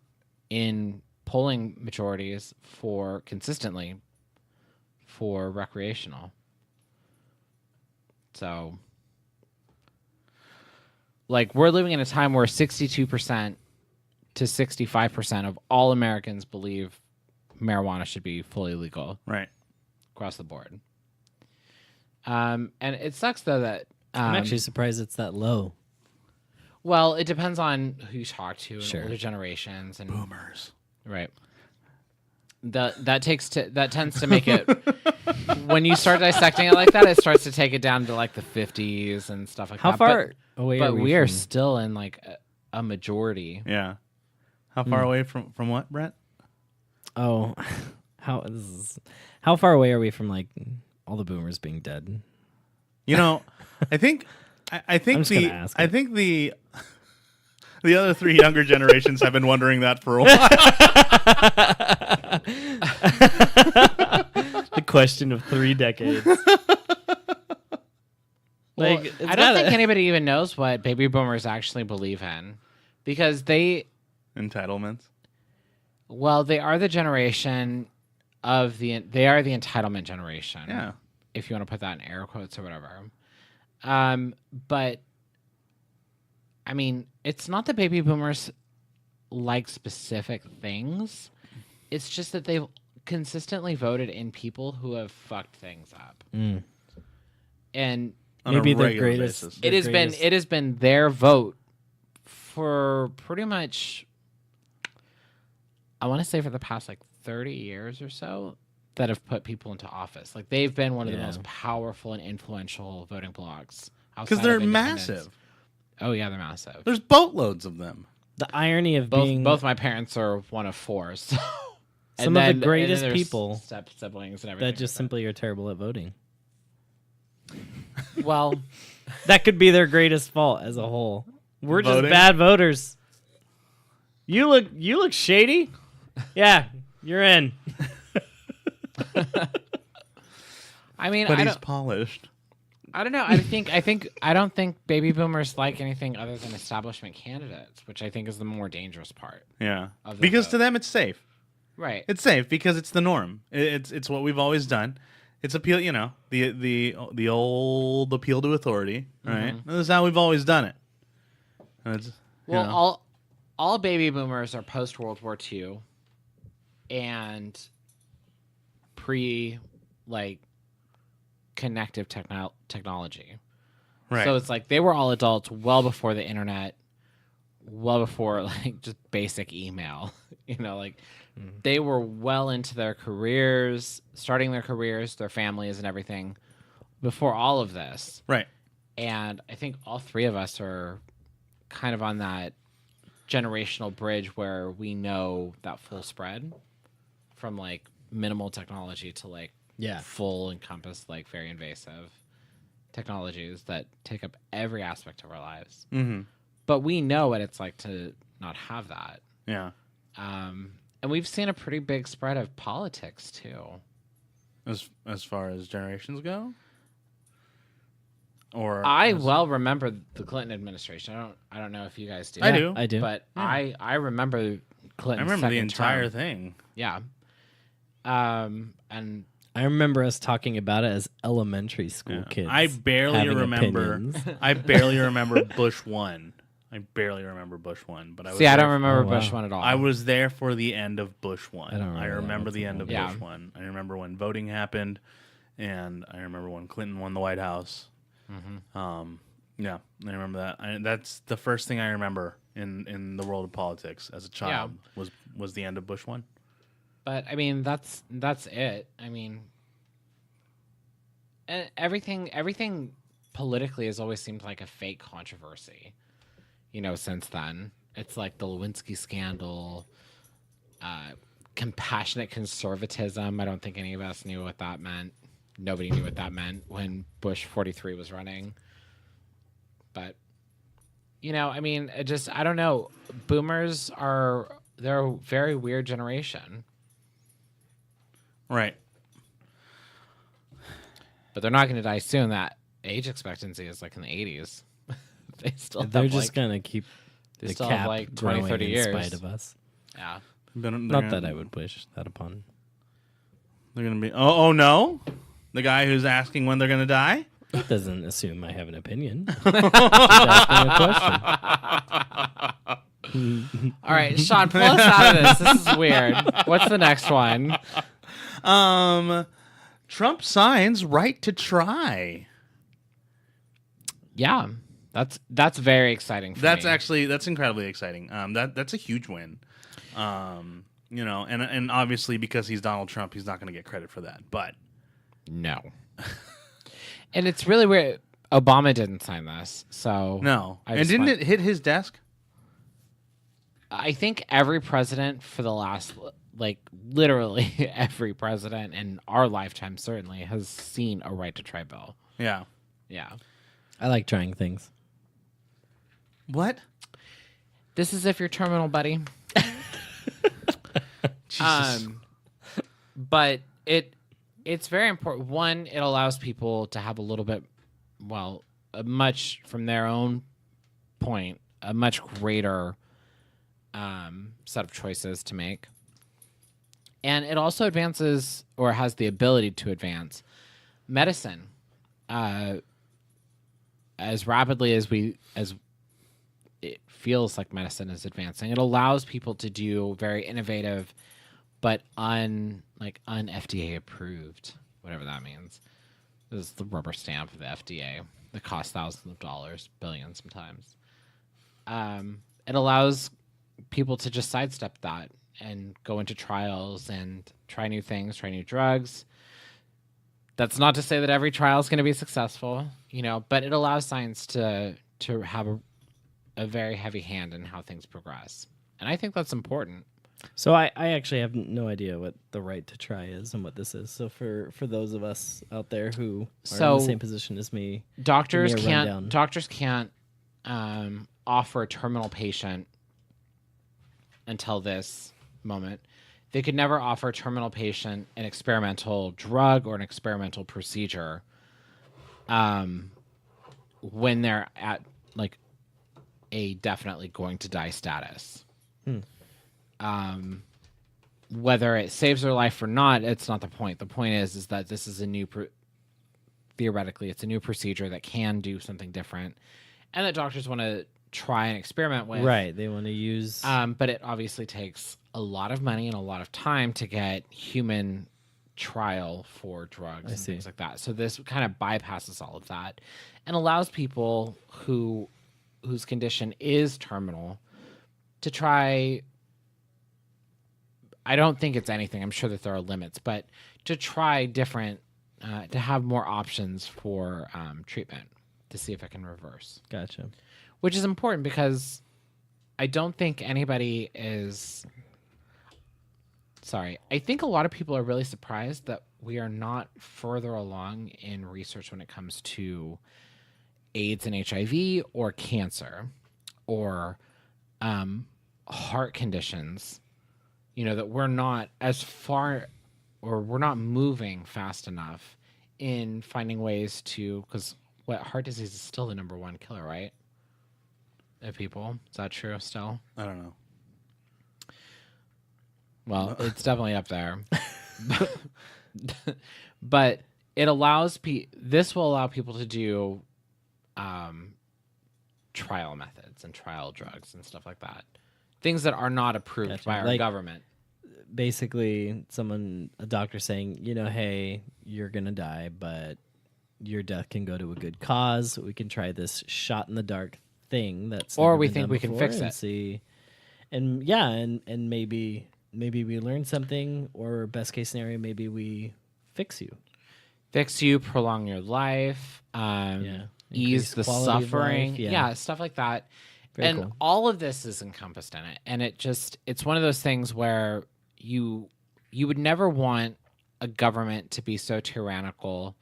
in polling majorities consistently for recreational. So like we're living in a time where 62% to 65% of all Americans believe marijuana should be fully legal Right. across the board. And it sucks though that I'm actually surprised it's that low. well, it depends on who you talk to and Sure. older generations and Boomers. right. That tends to make it when you start dissecting it like that, it starts to take it down to like the 50s and stuff like How that. far away But are we are from- still in like a majority. Yeah. How far away from what, Brent? Oh, how far away are we from like all the boomers being dead? I think I'm just gonna ask I it. think the other three younger generations have been wondering that for a while. The question of 3 decades. Well, Like, it's I don't gotta- think anybody even knows what baby boomers actually believe in, because they Entitlements. are the generation they are the entitlement generation. Yeah. If you want to put that in air quotes or whatever. But I mean, it's not that baby boomers like specific things. It's just that they've consistently voted in people who have fucked things up. Mm. And On Maybe a their regular greatest. basis. their greatest- it has been their vote for pretty much, I want to say, for the past like 30 years or so, that have put people into office. Like, they've been one of the Yeah. most powerful and influential voting blocs. Because outside they're of independents. massive. Oh yeah, they're massive. There's boatloads of them. The irony of being Both my parents are one of four. So. Some of the greatest there's people siblings and everything. that just like simply are terrible at voting. that. Well, That could be their greatest fault as a whole. We're just Voting? bad voters. You look shady. Yeah, you're in. I mean, But I he's don't, polished. I don't know. I don't think baby boomers like anything other than establishment candidates, which I think is the more dangerous part. Yeah. Of the Because vote. to them it's safe. Right. It's safe because it's the norm. It's what we've always done. It's appeal, the old appeal to authority, right? This is how we've always done it. And it's, all baby boomers are post World War II and pre connective technology. right. So it's like they were all adults well before the internet, well before just basic email. They were well into their careers, starting their careers, their families and everything before all of this. right. And I think all three of us are kind of on that generational bridge where we know that full spread from minimal technology to full encompass, very invasive technologies that take up every aspect of our lives. Mm-hmm. But we know what it's like to not have that. Yeah. And we've seen a pretty big spread of politics too. As far as generations go? Or I well remember the Clinton administration. I don't know if you guys do. I do. I do. But I remember Clinton's I remember the second entire term. thing. Yeah. And I remember us talking about it as elementary school Yeah. kids. I barely having remember. opinions. I barely remember Bush 1. I barely remember Bush 1, but I was see, I there don't remember Oh, wow. Bush one at all. I was there for the end of Bush 1. I don't remember that remember one the so end of much. Bush Yeah. 1. I remember when voting happened, and I remember when Clinton won the White House. Yeah, I remember that. That's the first thing I remember in the world of politics as a child was the end of Bush 1. But I mean, that's it. I mean, everything politically has always seemed like a fake controversy. Since then, it's like the Lewinsky scandal, compassionate conservatism. I don't think any of us knew what that meant. Nobody knew what that meant when Bush 43 was running. But, I mean, I don't know. Boomers they're a very weird generation. Right. But they're not going to die soon. That age expectancy is in the 80s. They still They're have just gonna keep they the still have, cap 20, growing 30 in years. spite of us. Yeah. Not that I would wish that upon. They're gonna be. Oh no, the guy who's asking when they're gonna die. That doesn't assume I have an opinion. Just asking a question. All right, Sean, pull us out of this. This is weird. What's the next one? Trump signs right to try. Yeah. That's very exciting for That's me. that's incredibly exciting. That's a huge win. And obviously because he's Donald Trump, he's not going to get credit for that. But No. And it's really weird. Obama didn't sign this, so no, I and just didn't want- it hit his desk? I think every president for the last, literally every president in our lifetime certainly has seen a right to try bill. Yeah. Yeah. I like trying things. What? This is if you're terminal, buddy. Jesus. But it's very important. One, it allows people to have a little bit, a much from their own point, a much greater set of choices to make. And it also advances, or has the ability to advance, medicine as rapidly as it feels like medicine is advancing. It allows people to do very innovative, but un-FDA approved, whatever that means. This is the rubber stamp of the FDA that costs thousands of dollars, billions sometimes. It allows people to just sidestep that and go into trials and try new things, try new drugs. That's not to say that every trial is going to be successful, but it allows science to have a very heavy hand in how things progress. And I think that's important. So I actually have no idea what the right to try is and what this is. So for those of us out there who are in the same position as me, doctors give me a rundown. can't offer a terminal patient until this moment. They could never offer a terminal patient an experimental drug or an experimental procedure when they're at like a definitely going to die status. Whether it saves their life or not, it's not the point. The point is that this is a new, theoretically, it's a new procedure that can do something different, and that doctors want to try and experiment with. Right, they want to use. But it obviously takes a lot of money and a lot of time to get human trial for drugs and things like that. So this kind of bypasses all of that and allows people whose condition is terminal to try. I don't think it's anything. I'm sure that there are limits, but to try different, to have more options for treatment to see if it can reverse. Gotcha. Which is important because I don't think anybody is. Sorry. I think a lot of people are really surprised that we are not further along in research when it comes to AIDS and HIV or cancer or heart conditions. That we're not as far or we're not moving fast enough in finding ways to, because heart disease is still the number one killer, right? Of people. Is that true still? I don't know. Well, it's definitely up there. But it allows this will allow people to do trial methods and trial drugs and stuff like that. Things that are not approved by our government. Basically, a doctor saying, hey, you're going to die, but your death can go to a good cause. We can try this shot in the dark thing that's or we think we can fix it. See. And maybe we learn something, or best case scenario, maybe we fix you, prolong your life, ease the suffering, stuff like that. Very cool. All of this is encompassed in it, and it's one of those things where you would never want a government to be so tyrannical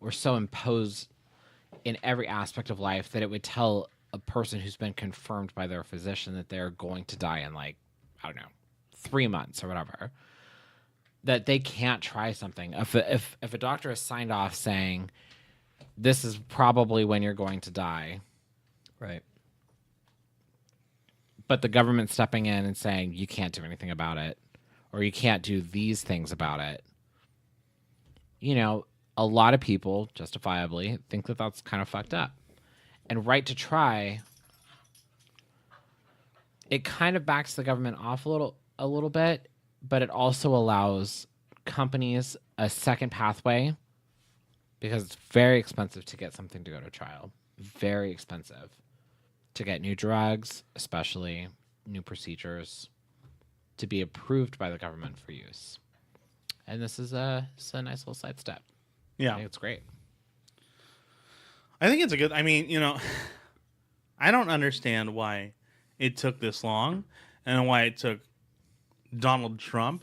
or so imposed in every aspect of life that it would tell a person who's been confirmed by their physician that they're going to die in 3 months or whatever, that they can't try something. If a doctor is signed off saying this is probably when you're going to die, right? But the government stepping in and saying you can't do anything about it, or you can't do these things about it, a lot of people justifiably think that that's kind of fucked up. And right to try, it kind of backs the government off a little bit, but it also allows companies a second pathway, because it's very expensive to get something to go to trial. Very expensive to get new drugs, especially new procedures, to be approved by the government for use. And this is a nice little sidestep. Yeah. I think it's great. I think it's a good, I don't understand why it took this long and why it took Donald Trump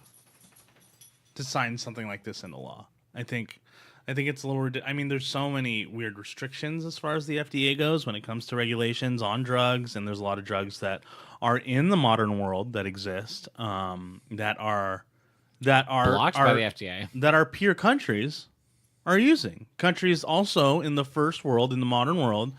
to sign something like this into law. I think it's a little there's so many weird restrictions as far as the FDA goes when it comes to regulations on drugs, and there's a lot of drugs that are in the modern world that exist that are blocked by the FDA, that our peer countries are using. Countries also in the first world, in the modern world,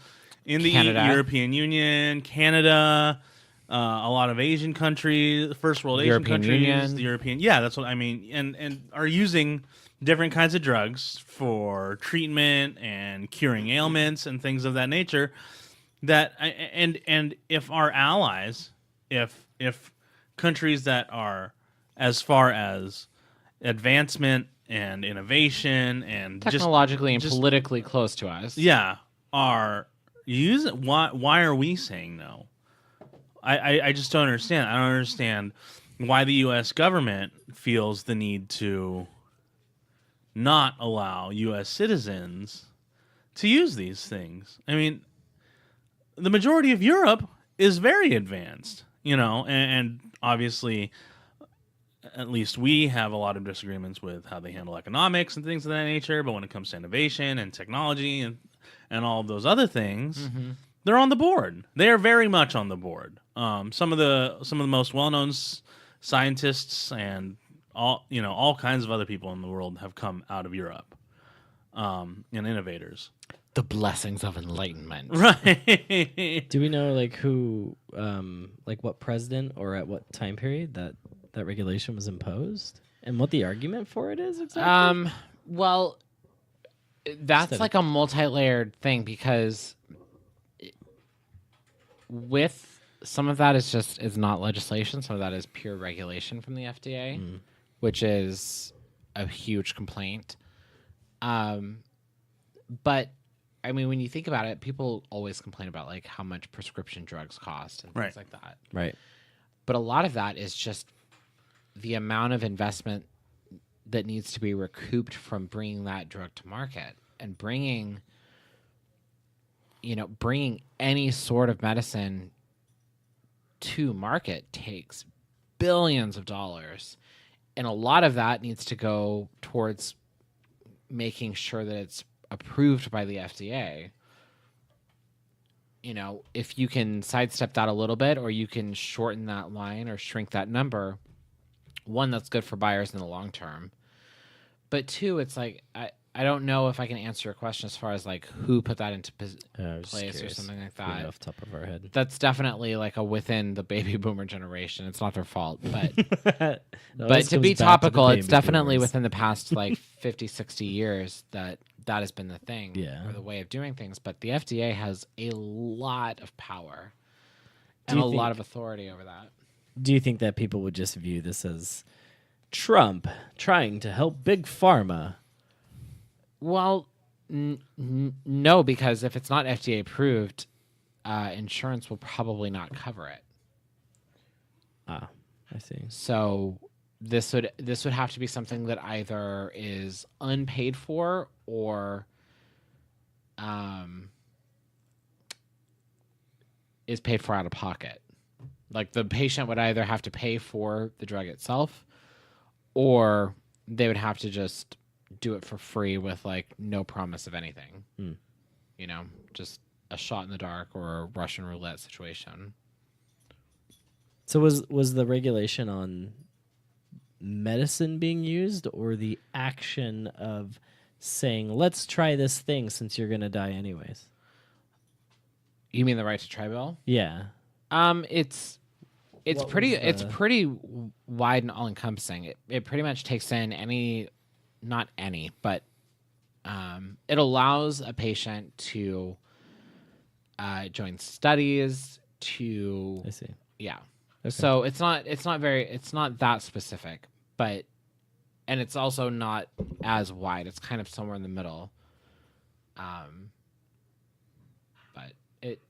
in the European Union, Canada, a lot of Asian countries, first world Asian countries, the European, that's what I mean, and are using different kinds of drugs for treatment and curing ailments and things of that nature and if our allies, if countries that are as far as advancement and innovation and Technologically and just politically close to us. are using, why are we saying no? I just don't understand. I don't understand why the U.S. government feels the need to not allow U.S. citizens to use these things. I mean, the majority of Europe is very advanced, and obviously, at least we have a lot of disagreements with how they handle economics and things of that nature. But when it comes to innovation and technology and all of those other things, they're on the board. They are very much on the board. Some of the most well-known scientists and all kinds of other people in the world have come out of Europe, and innovators. The blessings of enlightenment. Right. Do we know like who, like what president or at what time period that regulation was imposed, and what the argument for it is exactly? Well, that's like a multi-layered thing, because with some of that is not legislation. Some of that is pure regulation from the FDA, which is a huge complaint. But I mean, when you think about it, people always complain about like how much prescription drugs cost and things like that. Right. But a lot of that is just the amount of investment that needs to be recouped from bringing that drug to market, and bringing any sort of medicine to market takes billions of dollars. And a lot of that needs to go towards making sure that it's approved by the FDA. If you can sidestep that a little bit, or you can shorten that line or shrink that number, one, that's good for buyers in the long term. But two, it's like, I don't know if I can answer your question as far as like who put that into place or something like that. Off the top of our head. That's definitely like a within the baby boomer generation. It's not their fault, but but to be topical, it's definitely within the past like 50, 60 years that has been the thing, or the way of doing things. But the FDA has a lot of power and a lot of authority over that. Do you think that people would just view this as Trump trying to help Big Pharma? Well, no, because if it's not FDA approved, insurance will probably not cover it. Ah, I see. So this would have to be something that either is unpaid for or is paid for out of pocket. Like the patient would either have to pay for the drug itself, or they would have to just do it for free with like no promise of anything. Just a shot in the dark or a Russian roulette situation. So was the regulation on medicine being used, or the action of saying, let's try this thing since you're going to die anyways? You mean the right to try bill? Yeah. It's pretty wide and all encompassing. It pretty much takes in not any, but it allows a patient to join studies, to I see. Yeah. Okay. So it's not that specific, but and it's also not as wide. It's kind of somewhere in the middle. But it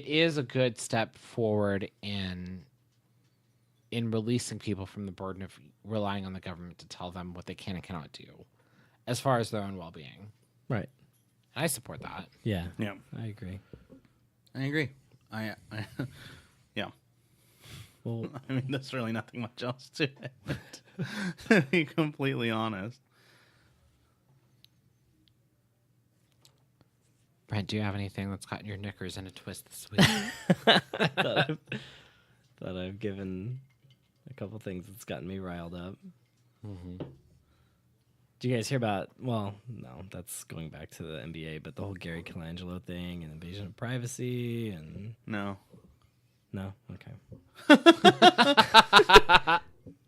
is a good step forward in releasing people from the burden of relying on the government to tell them what they can and cannot do as far as their own well-being. Right. And I support that. Yeah. Yeah. I agree. I agree. I yeah. Well, I mean, there's really nothing much else to it. To be completely honest. Brent, do you have anything that's gotten your knickers in a twist this week? thought I've given a couple things that's gotten me riled up. Mm-hmm. Do you guys hear about? Well, no, that's going back to the NBA, but the whole Gary Colangelo thing and invasion of privacy and No. no, okay,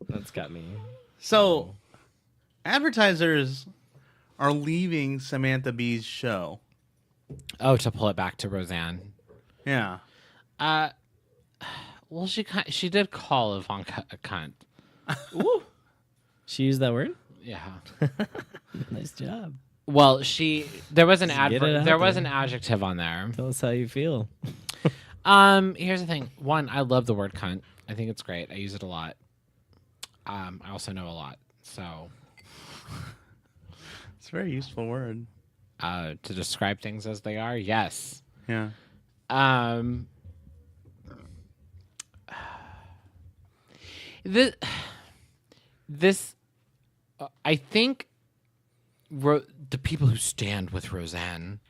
that's got me. So, advertisers are leaving Samantha Bee's show. Oh, to pull it back to Roseanne. Yeah. Well, she did call Ivanka a cunt. Ooh. She used that word? Yeah. Nice job. Well, there was an Just get it out there was there. an adjective on there. Tell us how you feel. Here's the thing. One, I love the word cunt. I think it's great. I use it a lot. I also know a lot. So It's a very useful word. to describe things as they are, yes. Yeah. This I think the people who stand with Roseanne,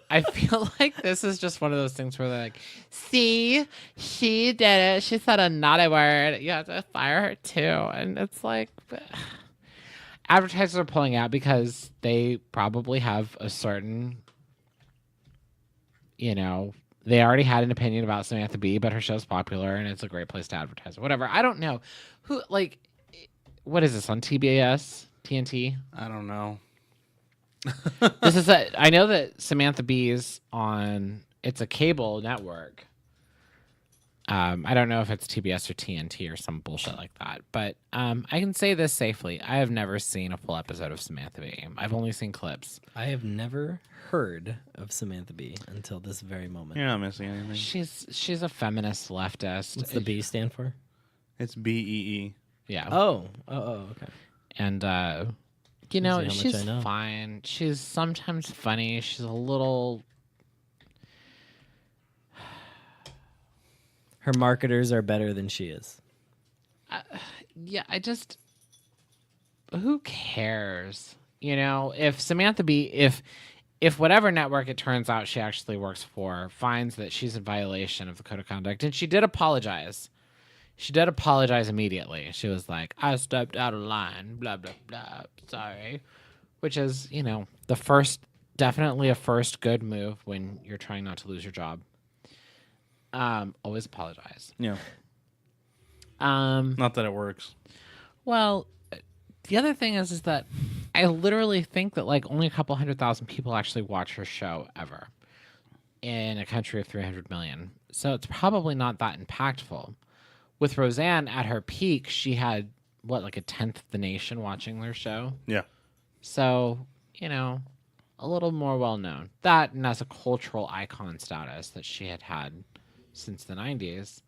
I feel like this is just one of those things where they're like, see, she did it. She said a naughty word. You have to fire her too. And it's like, advertisers are pulling out because they probably have a certain, they already had an opinion about Samantha Bee, but her show's popular and it's a great place to advertise or whatever. I don't know. What is this on TBS? TNT? I don't know. I know that Samantha Bee's on, it's a cable network. I don't know if it's TBS or TNT or some bullshit like that, but I can say this safely. I have never seen a full episode of Samantha Bee. I've only seen clips. I have never heard of Samantha Bee until this very moment. You're not missing anything. She's a feminist leftist. What's the B stand for? It's BEE. Yeah. Oh, okay. And how much she's I know. fine. She's sometimes funny. She's a little. Her marketers are better than she is. Yeah, who cares? If Samantha Bee, if whatever network it turns out she actually works for finds that she's in violation of the code of conduct, and she did apologize. She did apologize immediately. She was like, I stepped out of line, blah, blah, blah, sorry. Which is, definitely a first good move when you're trying not to lose your job. Always apologize. Yeah. Not that it works. Well, the other thing is that I literally think that only a couple 100,000 people actually watch her show ever in a country of 300 million. So it's probably not that impactful. With Roseanne at her peak, she had a tenth of the nation watching their show. Yeah. So, a little more well known. That and as a cultural icon status that she had since the 90s.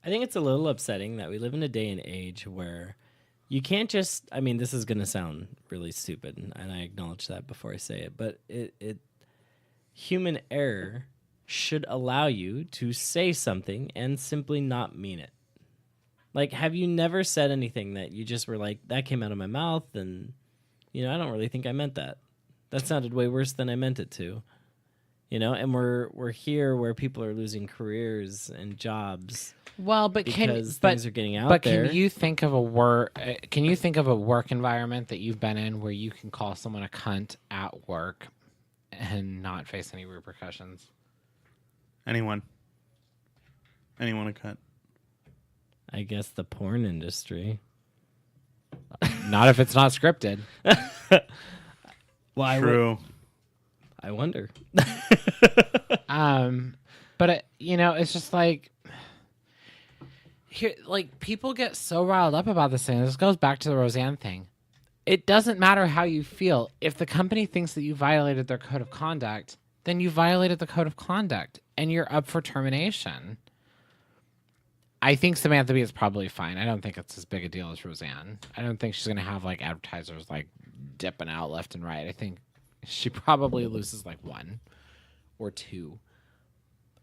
I think it's a little upsetting that we live in a day and age where you can't just, this is going to sound really stupid, and I acknowledge that before I say it, but human error should allow you to say something and simply not mean it. Have you never said anything that you just were like, that came out of my mouth, and, I don't really think I meant that. That sounded way worse than I meant it to. And we're here where people are losing careers and jobs. Well, but things are getting out there. But can you think of a work environment that you've been in where you can call someone a cunt at work and not face any repercussions? Anyone a cut. I guess the porn industry. Not if it's not scripted. Well, True. I wonder. But it's just people get so riled up about this thing. This goes back to the Roseanne thing. It doesn't matter how you feel. If the company thinks that you violated their code of conduct, then you violated the code of conduct and you're up for termination. I think Samantha Bee is probably fine. I don't think it's as big a deal as Roseanne. I don't think she's going to have advertisers dipping out left and right. I think she probably loses one or two.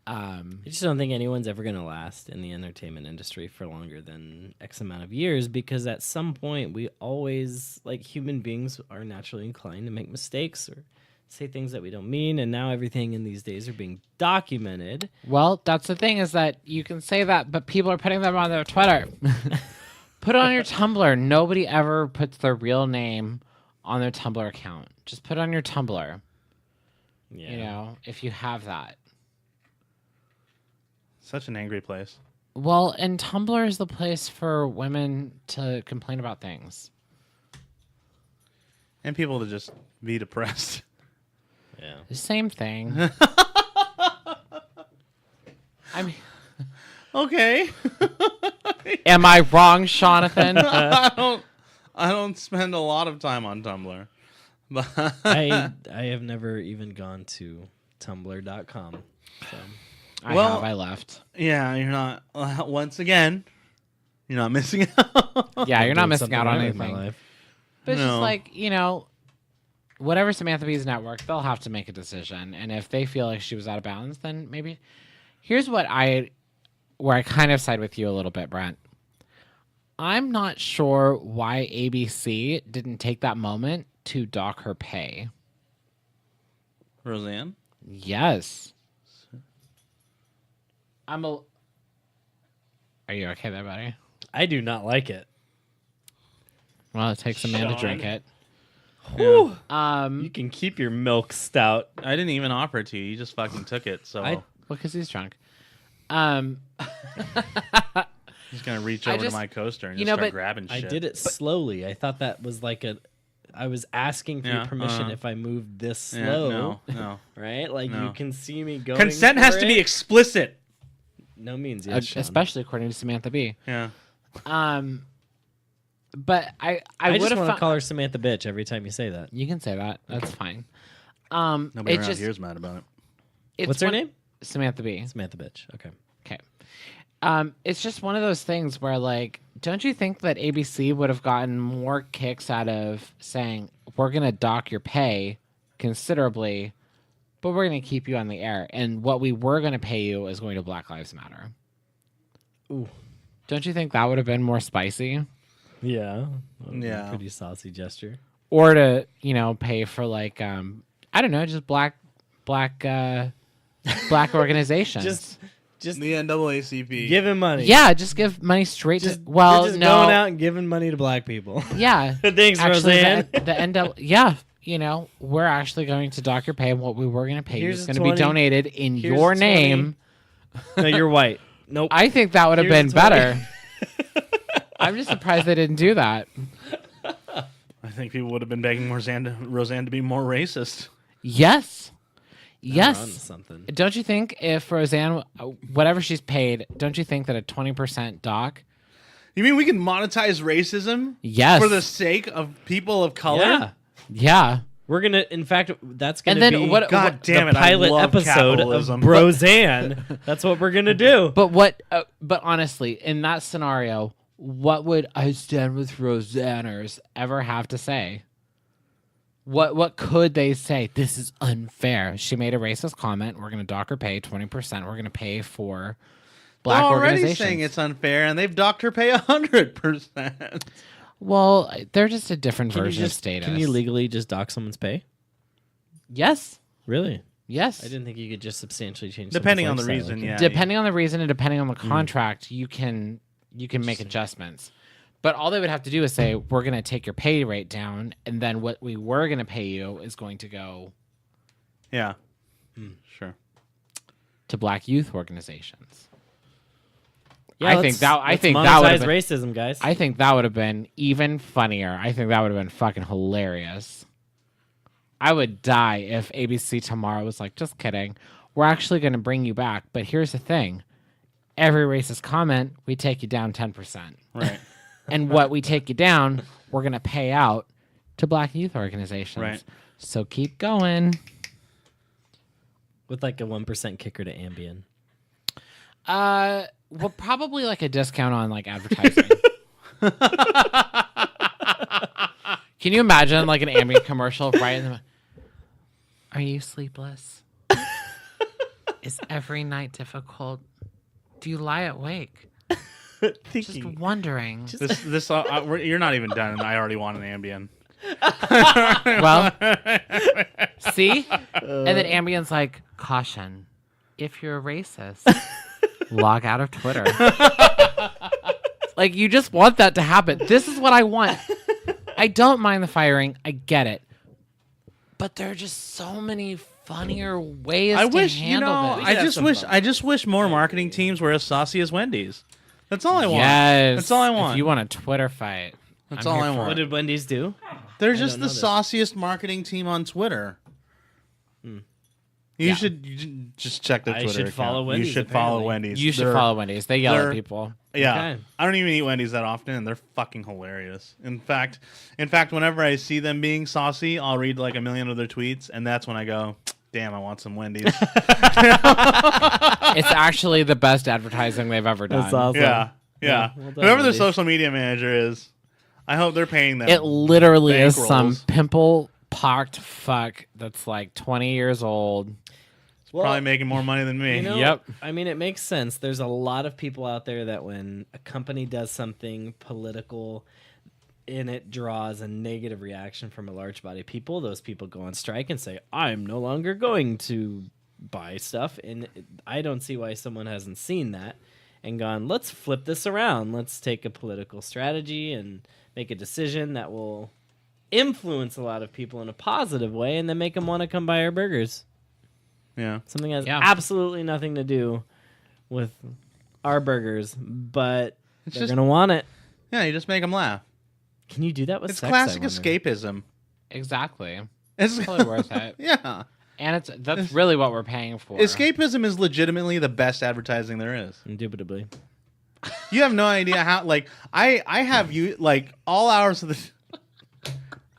I just don't think anyone's ever going to last in the entertainment industry for longer than X amount of years, because at some point we always, human beings, are naturally inclined to make mistakes or say things that we don't mean, and now everything in these days are being documented. Well, that's the thing, is that you can say that, but people are putting them on their Twitter. Put it on your Tumblr. Nobody ever puts their real name on their Tumblr account. Just put it on your Tumblr. Yeah. If you have that. Such an angry place. Well, and Tumblr is the place for women to complain about things. And people to just be depressed. Yeah. The same thing. I mean, Okay. am I wrong, Jonathan? I don't spend a lot of time on Tumblr. But I have never even gone to tumblr.com. So Well- I left. yeah, you're not. Once again, you're not missing out. Yeah, you're not doing missing something out on right with my anything. life. But it's No. just like, whatever Samantha Bee's network, they'll have to make a decision. And if they feel like she was out of bounds, then maybe. Here's where I kind of side with you a little bit, Brent. I'm not sure why ABC didn't take that moment to dock her pay. Roseanne? Yes. Are you okay there, buddy? I do not like it. Well, it takes a man to drink it. Whew. Um, You can keep your milk stout. I didn't even offer it to you. You just fucking took it. So well, because he's drunk. I'm just gonna reach I over just- to my coaster and you just know, start but grabbing I shit. did it slowly. I thought that was like I was asking for Yeah, your permission if I moved this slow. No. Right? Like No. you can see me going. Consent for has to be it. explicit. No means yes, Sean. Especially according to Samantha Bee. Yeah. But I I would just have want to call her Samantha bitch every time you say that. You can say that. That's fine. Nobody it around just, here is mad about it. it's What's her one- name? Samantha Bee. Samantha bitch. Okay. Okay. It's just one of those things where, like, don't you think that ABC would have gotten more kicks out of saying, we're going to dock your pay considerably, but we're going to keep you on the air. And what we were going to pay you is going to Black Lives Matter. Ooh. Don't you think that would have been more spicy? Yeah. Yeah. Pretty saucy gesture. Or to, pay for, like, I don't know, just black organizations. Just The NAACP. give him money. Yeah, just give money straight Just, to. Well, you're just no. going out and giving money to black people. Yeah. Thanks, Actually, Roseanne. the NAA, yeah, we're actually going to dock your pay, and what we were going to pay Here's you is a going to be 20. donated in Here's your a 20. name. No, you're white. Nope. I think that would have Here's been a 20. better. I'm just surprised they didn't do that. I think people would have been begging Roseanne to be more racist. Yes. We're Yes. onto something. Don't you think if Roseanne, whatever she's paid, don't you think that a 20% dock? You mean we can monetize racism Yes. for the sake of people of color? Yeah. Yeah. We're gonna. In fact, that's And gonna then be what? God damn the it! pilot I love episode capitalism. of Roseanne. That's what we're gonna do. But what? But honestly, in that scenario, what would I stand with Roseanners ever have to say? What could they say? This is unfair. She made a racist comment. We're going to dock her pay 20%. We're going to pay for black They're already organizations. saying it's unfair, and they've docked her pay 100%. Well, they're just a different version of just, status. Can you legally just dock someone's pay? Yes. Really? Yes. I didn't think you could just substantially change. Depending on someone's the lifestyle reason, like yeah. Depending on the reason and depending on the contract, you can make adjustments. But all they would have to do is say, we're going to take your pay rate down, and then what we were going to pay you is going to go Yeah. Sure. to black youth organizations. Yeah, I let's- think that let's would have monetize been, racism, guys. I think that would have been even funnier. I think that would have been fucking hilarious. I would die if ABC tomorrow was like, just kidding. We're actually going to bring you back, but here's the thing. Every racist comment, we take you down 10%. Right. And what we take you down, we're going to pay out to black youth organizations. Right. So keep going. With like a 1% kicker to Ambien. Well, probably like a discount on like advertising. Can you imagine like an Ambien commercial right in the... Are you sleepless? Is every night difficult? Do you lie awake? Just wondering. This you're not even done, and I already want an Ambien. Well, see? And then Ambien's like, caution, if you're a racist, log out of Twitter. Like, you just want that to happen. This is what I want. I don't mind the firing. I get it. But there are just so many funnier ways I to wish handle this. I just wish more marketing teams were as saucy as Wendy's. That's all I want. Yes. That's all I want. If you want a Twitter fight, That's I'm all here I for want. What did Wendy's do? They're I just don't the know this. sauciest marketing team on Twitter. You should just check their I Twitter should account. follow Wendy's, You should follow apparently. Wendy's. You should They're- follow Wendy's. They yell they're- at people. Yeah, Okay. I don't even eat Wendy's that often, and they're fucking hilarious. In fact, whenever I see them being saucy, I'll read like a million of their tweets, and that's when I go, "Damn, I want some Wendy's." It's actually the best advertising they've ever done. That's awesome. Yeah. Well done, Whoever their Wendy's. social media manager is, I hope they're paying them. It literally is some bankrolls. pimple-pocked fuck that's like 20 years old. Probably making more money than me. You know, Yep. I mean, it makes sense. There's a lot of people out there that when a company does something political and it draws a negative reaction from a large body of people, those people go on strike and say, I'm no longer going to buy stuff. And I don't see why someone hasn't seen that and gone, let's flip this around. Let's take a political strategy and make a decision that will influence a lot of people in a positive way and then make them want to come buy our burgers. Yeah. Something that has Yeah. absolutely nothing to do with our burgers, but It's they're just- gonna want it. Yeah, you just make them laugh. Can you do that with It's sex, classic I wonder? escapism. Exactly. It's Totally worth it. Yeah. And that's really what we're paying for. Escapism is legitimately the best advertising there is. Indubitably. You have no idea how. Like I have you like all hours of the.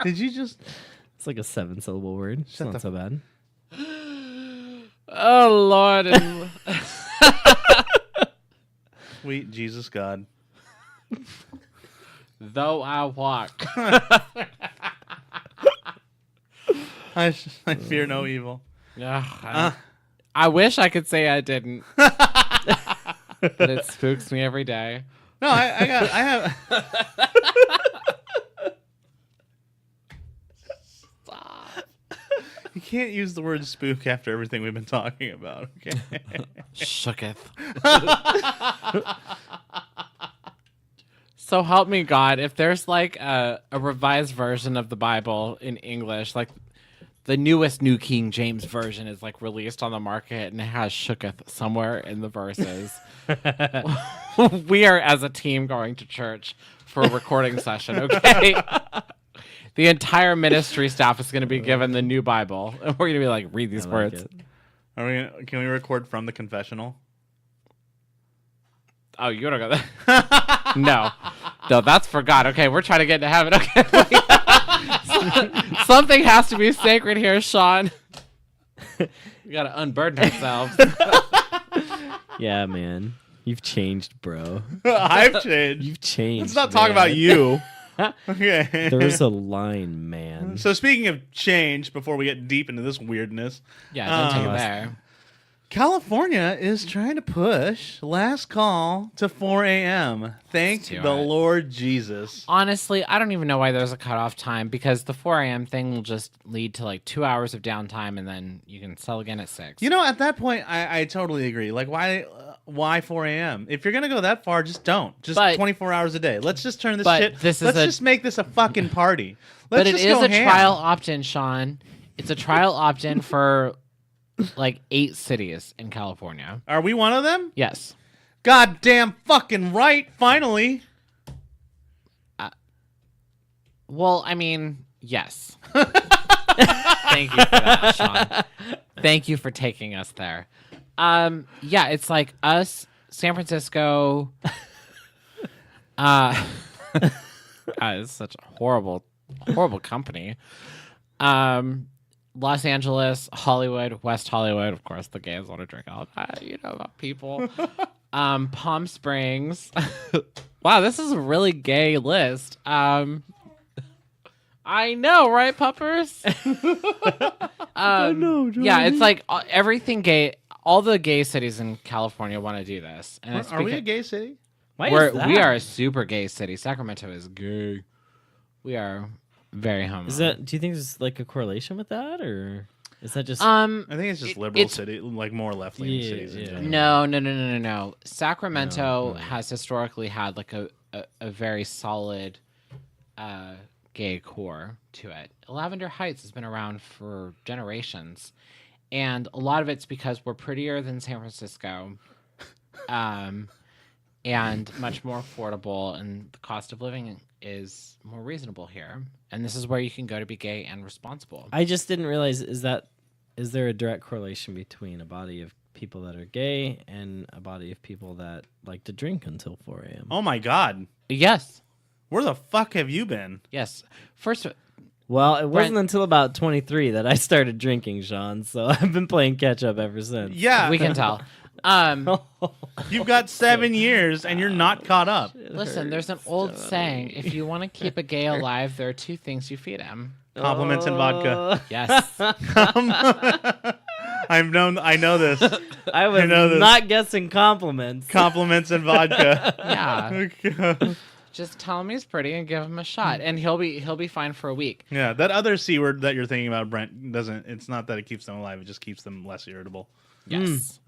Did you just? It's like a 7-syllable word. It's Shut not the- so bad. Oh, Lord. Sweet Jesus God. Though I walk. I fear no evil. Ugh, I wish I could say I didn't. But it spooks me every day. No, I have. You can't use the word spook after everything we've been talking about. Okay. Shooketh. So help me God, if there's like a revised version of the Bible in English, like the newest New King James version is like released on the market and it has shooketh somewhere in the verses. We are as a team going to church for a recording session, okay? The entire ministry staff is going to be given the new Bible, and we're going to be like, read these I like words. it. Can we record from the confessional? Oh, you want to go there? No, that's for God. Okay, we're trying to get into heaven. Okay, something has to be sacred here, Sean. We got to unburden ourselves. Yeah, man. You've changed, bro. I've changed. You've changed. Let's not talk man. about you. Okay. There's a line, man. So speaking of change, before we get deep into this weirdness, Yeah, don't take it Um, there. California is trying to push last call to 4 a.m. Thank Let's do the it. Lord Jesus. Honestly, I don't even know why there's a cutoff time because the 4 a.m. thing will just lead to like 2 hours of downtime and then you can sell again at 6. You know, at that point, I totally agree. Like, why 4 a.m.? If you're gonna go that far, just don't. Just But- 24 hours a day. Let's just turn this but shit. this is let's a- just make this a fucking party. Let's but it just is go a ham. trial opt-in, Sean. It's a trial opt-in for like 8 cities in California. Are we one of them? Yes. Goddamn fucking right! Finally. Well, I mean, yes. Thank you for that, Sean. Thank you for taking us there. Yeah, it's like us, San Francisco. It's such a horrible company. Los Angeles, Hollywood, West Hollywood. Of course, the gays want to drink all that. You know about people. Palm Springs. Wow, this is a really gay list. I know, right, puppers? Yeah, it's like everything gay. All the gay cities in California want to do this, and it's Are we a because gay city? Why we is that? are a super gay city. Sacramento is gay. We are very homo. Is that? Do you think there's like a correlation with that, or is that just? I think it's just liberal it's- city, like more left-leaning Yeah, cities in yeah. general. No. Sacramento No. has historically had like a very solid gay core to it. Lavender Heights has been around for generations, and a lot of it's because we're prettier than San Francisco, and much more affordable, and the cost of living is more reasonable here. And this is where you can go to be gay and responsible. I just didn't realize. Is that is there a direct correlation between a body of people that are gay and a body of people that like to drink until 4 a.m.? Oh my God. Yes. Where the fuck have you been? Yes. First, Well, it wasn't Brent- until about 23 that I started drinking, Sean, so I've been playing catch up ever since. Yeah. we can tell. You've got 7 years and you're not caught up. Listen, there's an old saying: if you want to keep a gay alive, there are 2 things you feed him. Compliments and vodka. Yes. I know this. I was know this. not guessing compliments. Compliments and vodka. Yeah. Just tell him he's pretty and give him a shot, and he'll be fine for a week. Yeah, that other C word that you're thinking about, Brent, doesn't. It's not that it keeps them alive; it just keeps them less irritable. Yes.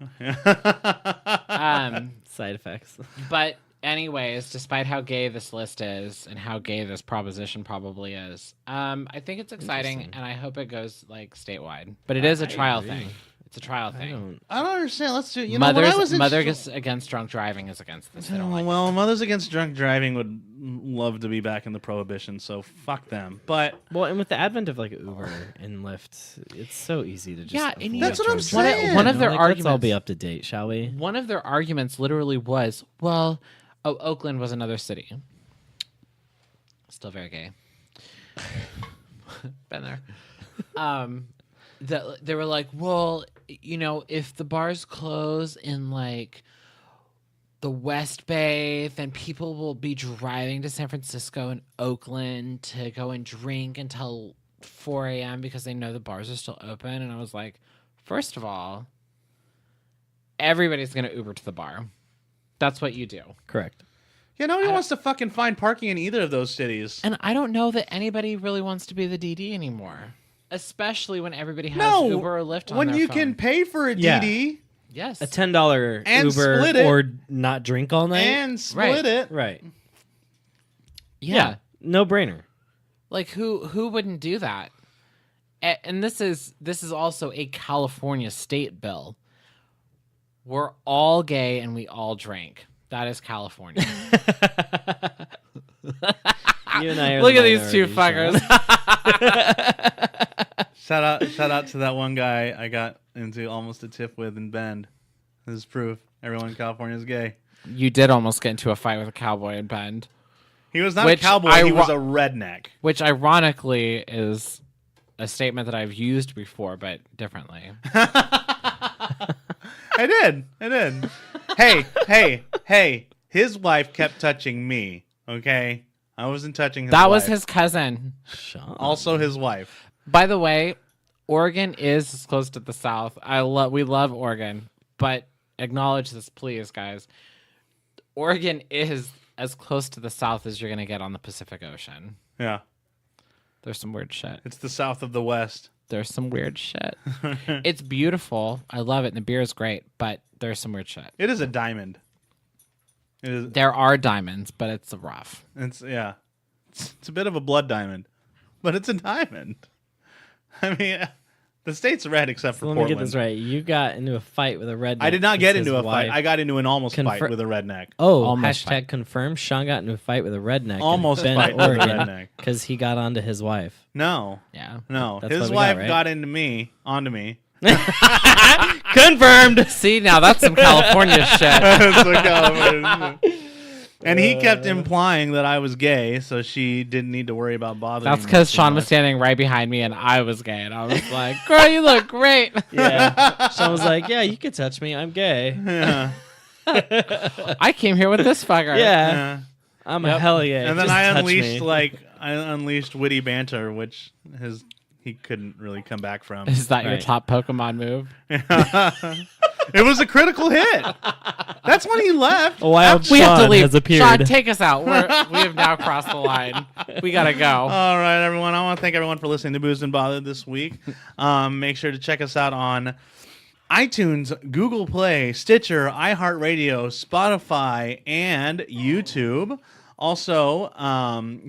Side effects. But anyways, despite how gay this list is and how gay this proposition probably is, I think it's exciting, and I hope it goes like statewide. But it is a trial thing. It's a trial thing. I don't understand. Let's do. You Mothers, know, when I was in Mothers Against Drunk Driving is against this. They don't like it. well, Mothers Against Drunk Driving would love to be back in the prohibition, so fuck them. But Well, and with the advent of like Uber and Lyft, it's so easy to just. Yeah, and avoid that's what I'm choices. saying. One of their Let's all arguments. be up to date, shall we? One of their arguments literally was, well, Oakland was another city. Still very gay. Been there. They were like, well, you know, if the bars close in like the West Bay, then people will be driving to San Francisco and Oakland to go and drink until 4 a.m. because they know the bars are still open. And I was like, first of all, everybody's going to Uber to the bar. That's what you do. Correct. yeah, nobody wants to fucking find parking in either of those cities. And I don't know that anybody really wants to be the DD anymore, especially when everybody has No, Uber or Lyft on when their you phone. can pay for a Yeah. DD Yes. A $10 And Uber split it. or not drink all night. and split it. Right. Yeah. No brainer. Like who wouldn't do that? And this is also a California state bill. We're all gay and we all drink. That is California. You and I are Look the at these two minority, fuckers. Shout out to that one guy I got into almost a tiff with in Bend. This is proof everyone in California is gay. You did almost get into a fight with a cowboy in Bend, He was not Which a cowboy. I He was wa- a redneck. which ironically is a statement that I've used before, but differently. I did. Hey. His wife kept touching me. Okay, I wasn't touching his That was wife. his cousin. Sean. Also his wife. By the way, Oregon is as close to the South. We love Oregon, but acknowledge this, please, guys. Oregon is as close to the South as you're gonna get on the Pacific Ocean. Yeah, There's some weird shit. it's the south of the West. There's some weird shit. It's beautiful. I love it, and the beer is great, but there's some weird shit. It is a diamond. It is. There are diamonds, but it's rough. It's yeah. It's a bit of a blood diamond, but it's a diamond. I mean, the state's red except for Let me Portland. get this right. You got into a fight with a redneck. I did not get with into his a fight. wife. I got into an almost fight Confir- with a redneck. Oh, Almost hashtag fight. confirmed. Sean got into a fight with a redneck. Almost in fight Bend, with a Oregon, redneck. because he got onto his wife. No, Yeah. no. That's His what we wife got, right? got into me, onto me. Confirmed. See, now that's some California shit. And he kept implying that I was gay, so she didn't need to worry about bothering That's me because too Sean was much. standing right behind me and I was gay. And I was like, girl, you look great. Yeah. Sean was like, "Yeah, you can touch me. I'm gay. Yeah. I came here with this fucker. Yeah, Yeah. I'm a hell yeah." And then Just I touch unleashed me. witty banter, which he couldn't really come back from. Is that your Right. top Pokemon move? It was a critical hit. That's when he left. A wild We have to Sean leave. has appeared. Sean, take us out. We have now crossed the line. We gotta go. All right, everyone. I want to thank everyone for listening to Boozed and Bothered this week. Make sure to check us out on iTunes, Google Play, Stitcher, iHeartRadio, Spotify, and YouTube. Also,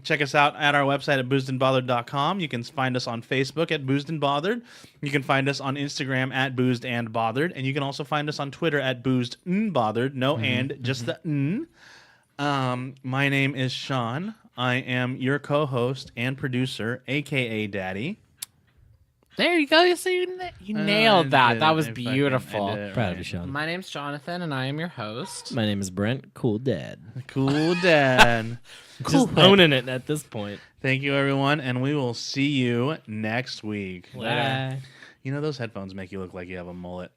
check us out at our website at boozedandbothered.com. You can find us on Facebook at Boozed and Bothered. You can find us on Instagram at Boozed and Bothered. And you can also find us on Twitter at Boozed and Bothered. No and, just the n. My name is Sean. I am your co-host and producer, a.k.a. Daddy. There you go. You nailed that. That was I beautiful. did it Proud of right. you, Sean. My name's Jonathan, and I am your host. My name is Brent. Cool dad. Cool dad. Just owning it at this point. Thank you, everyone, and we will see you next week. Bye. You know, those headphones make you look like you have a mullet.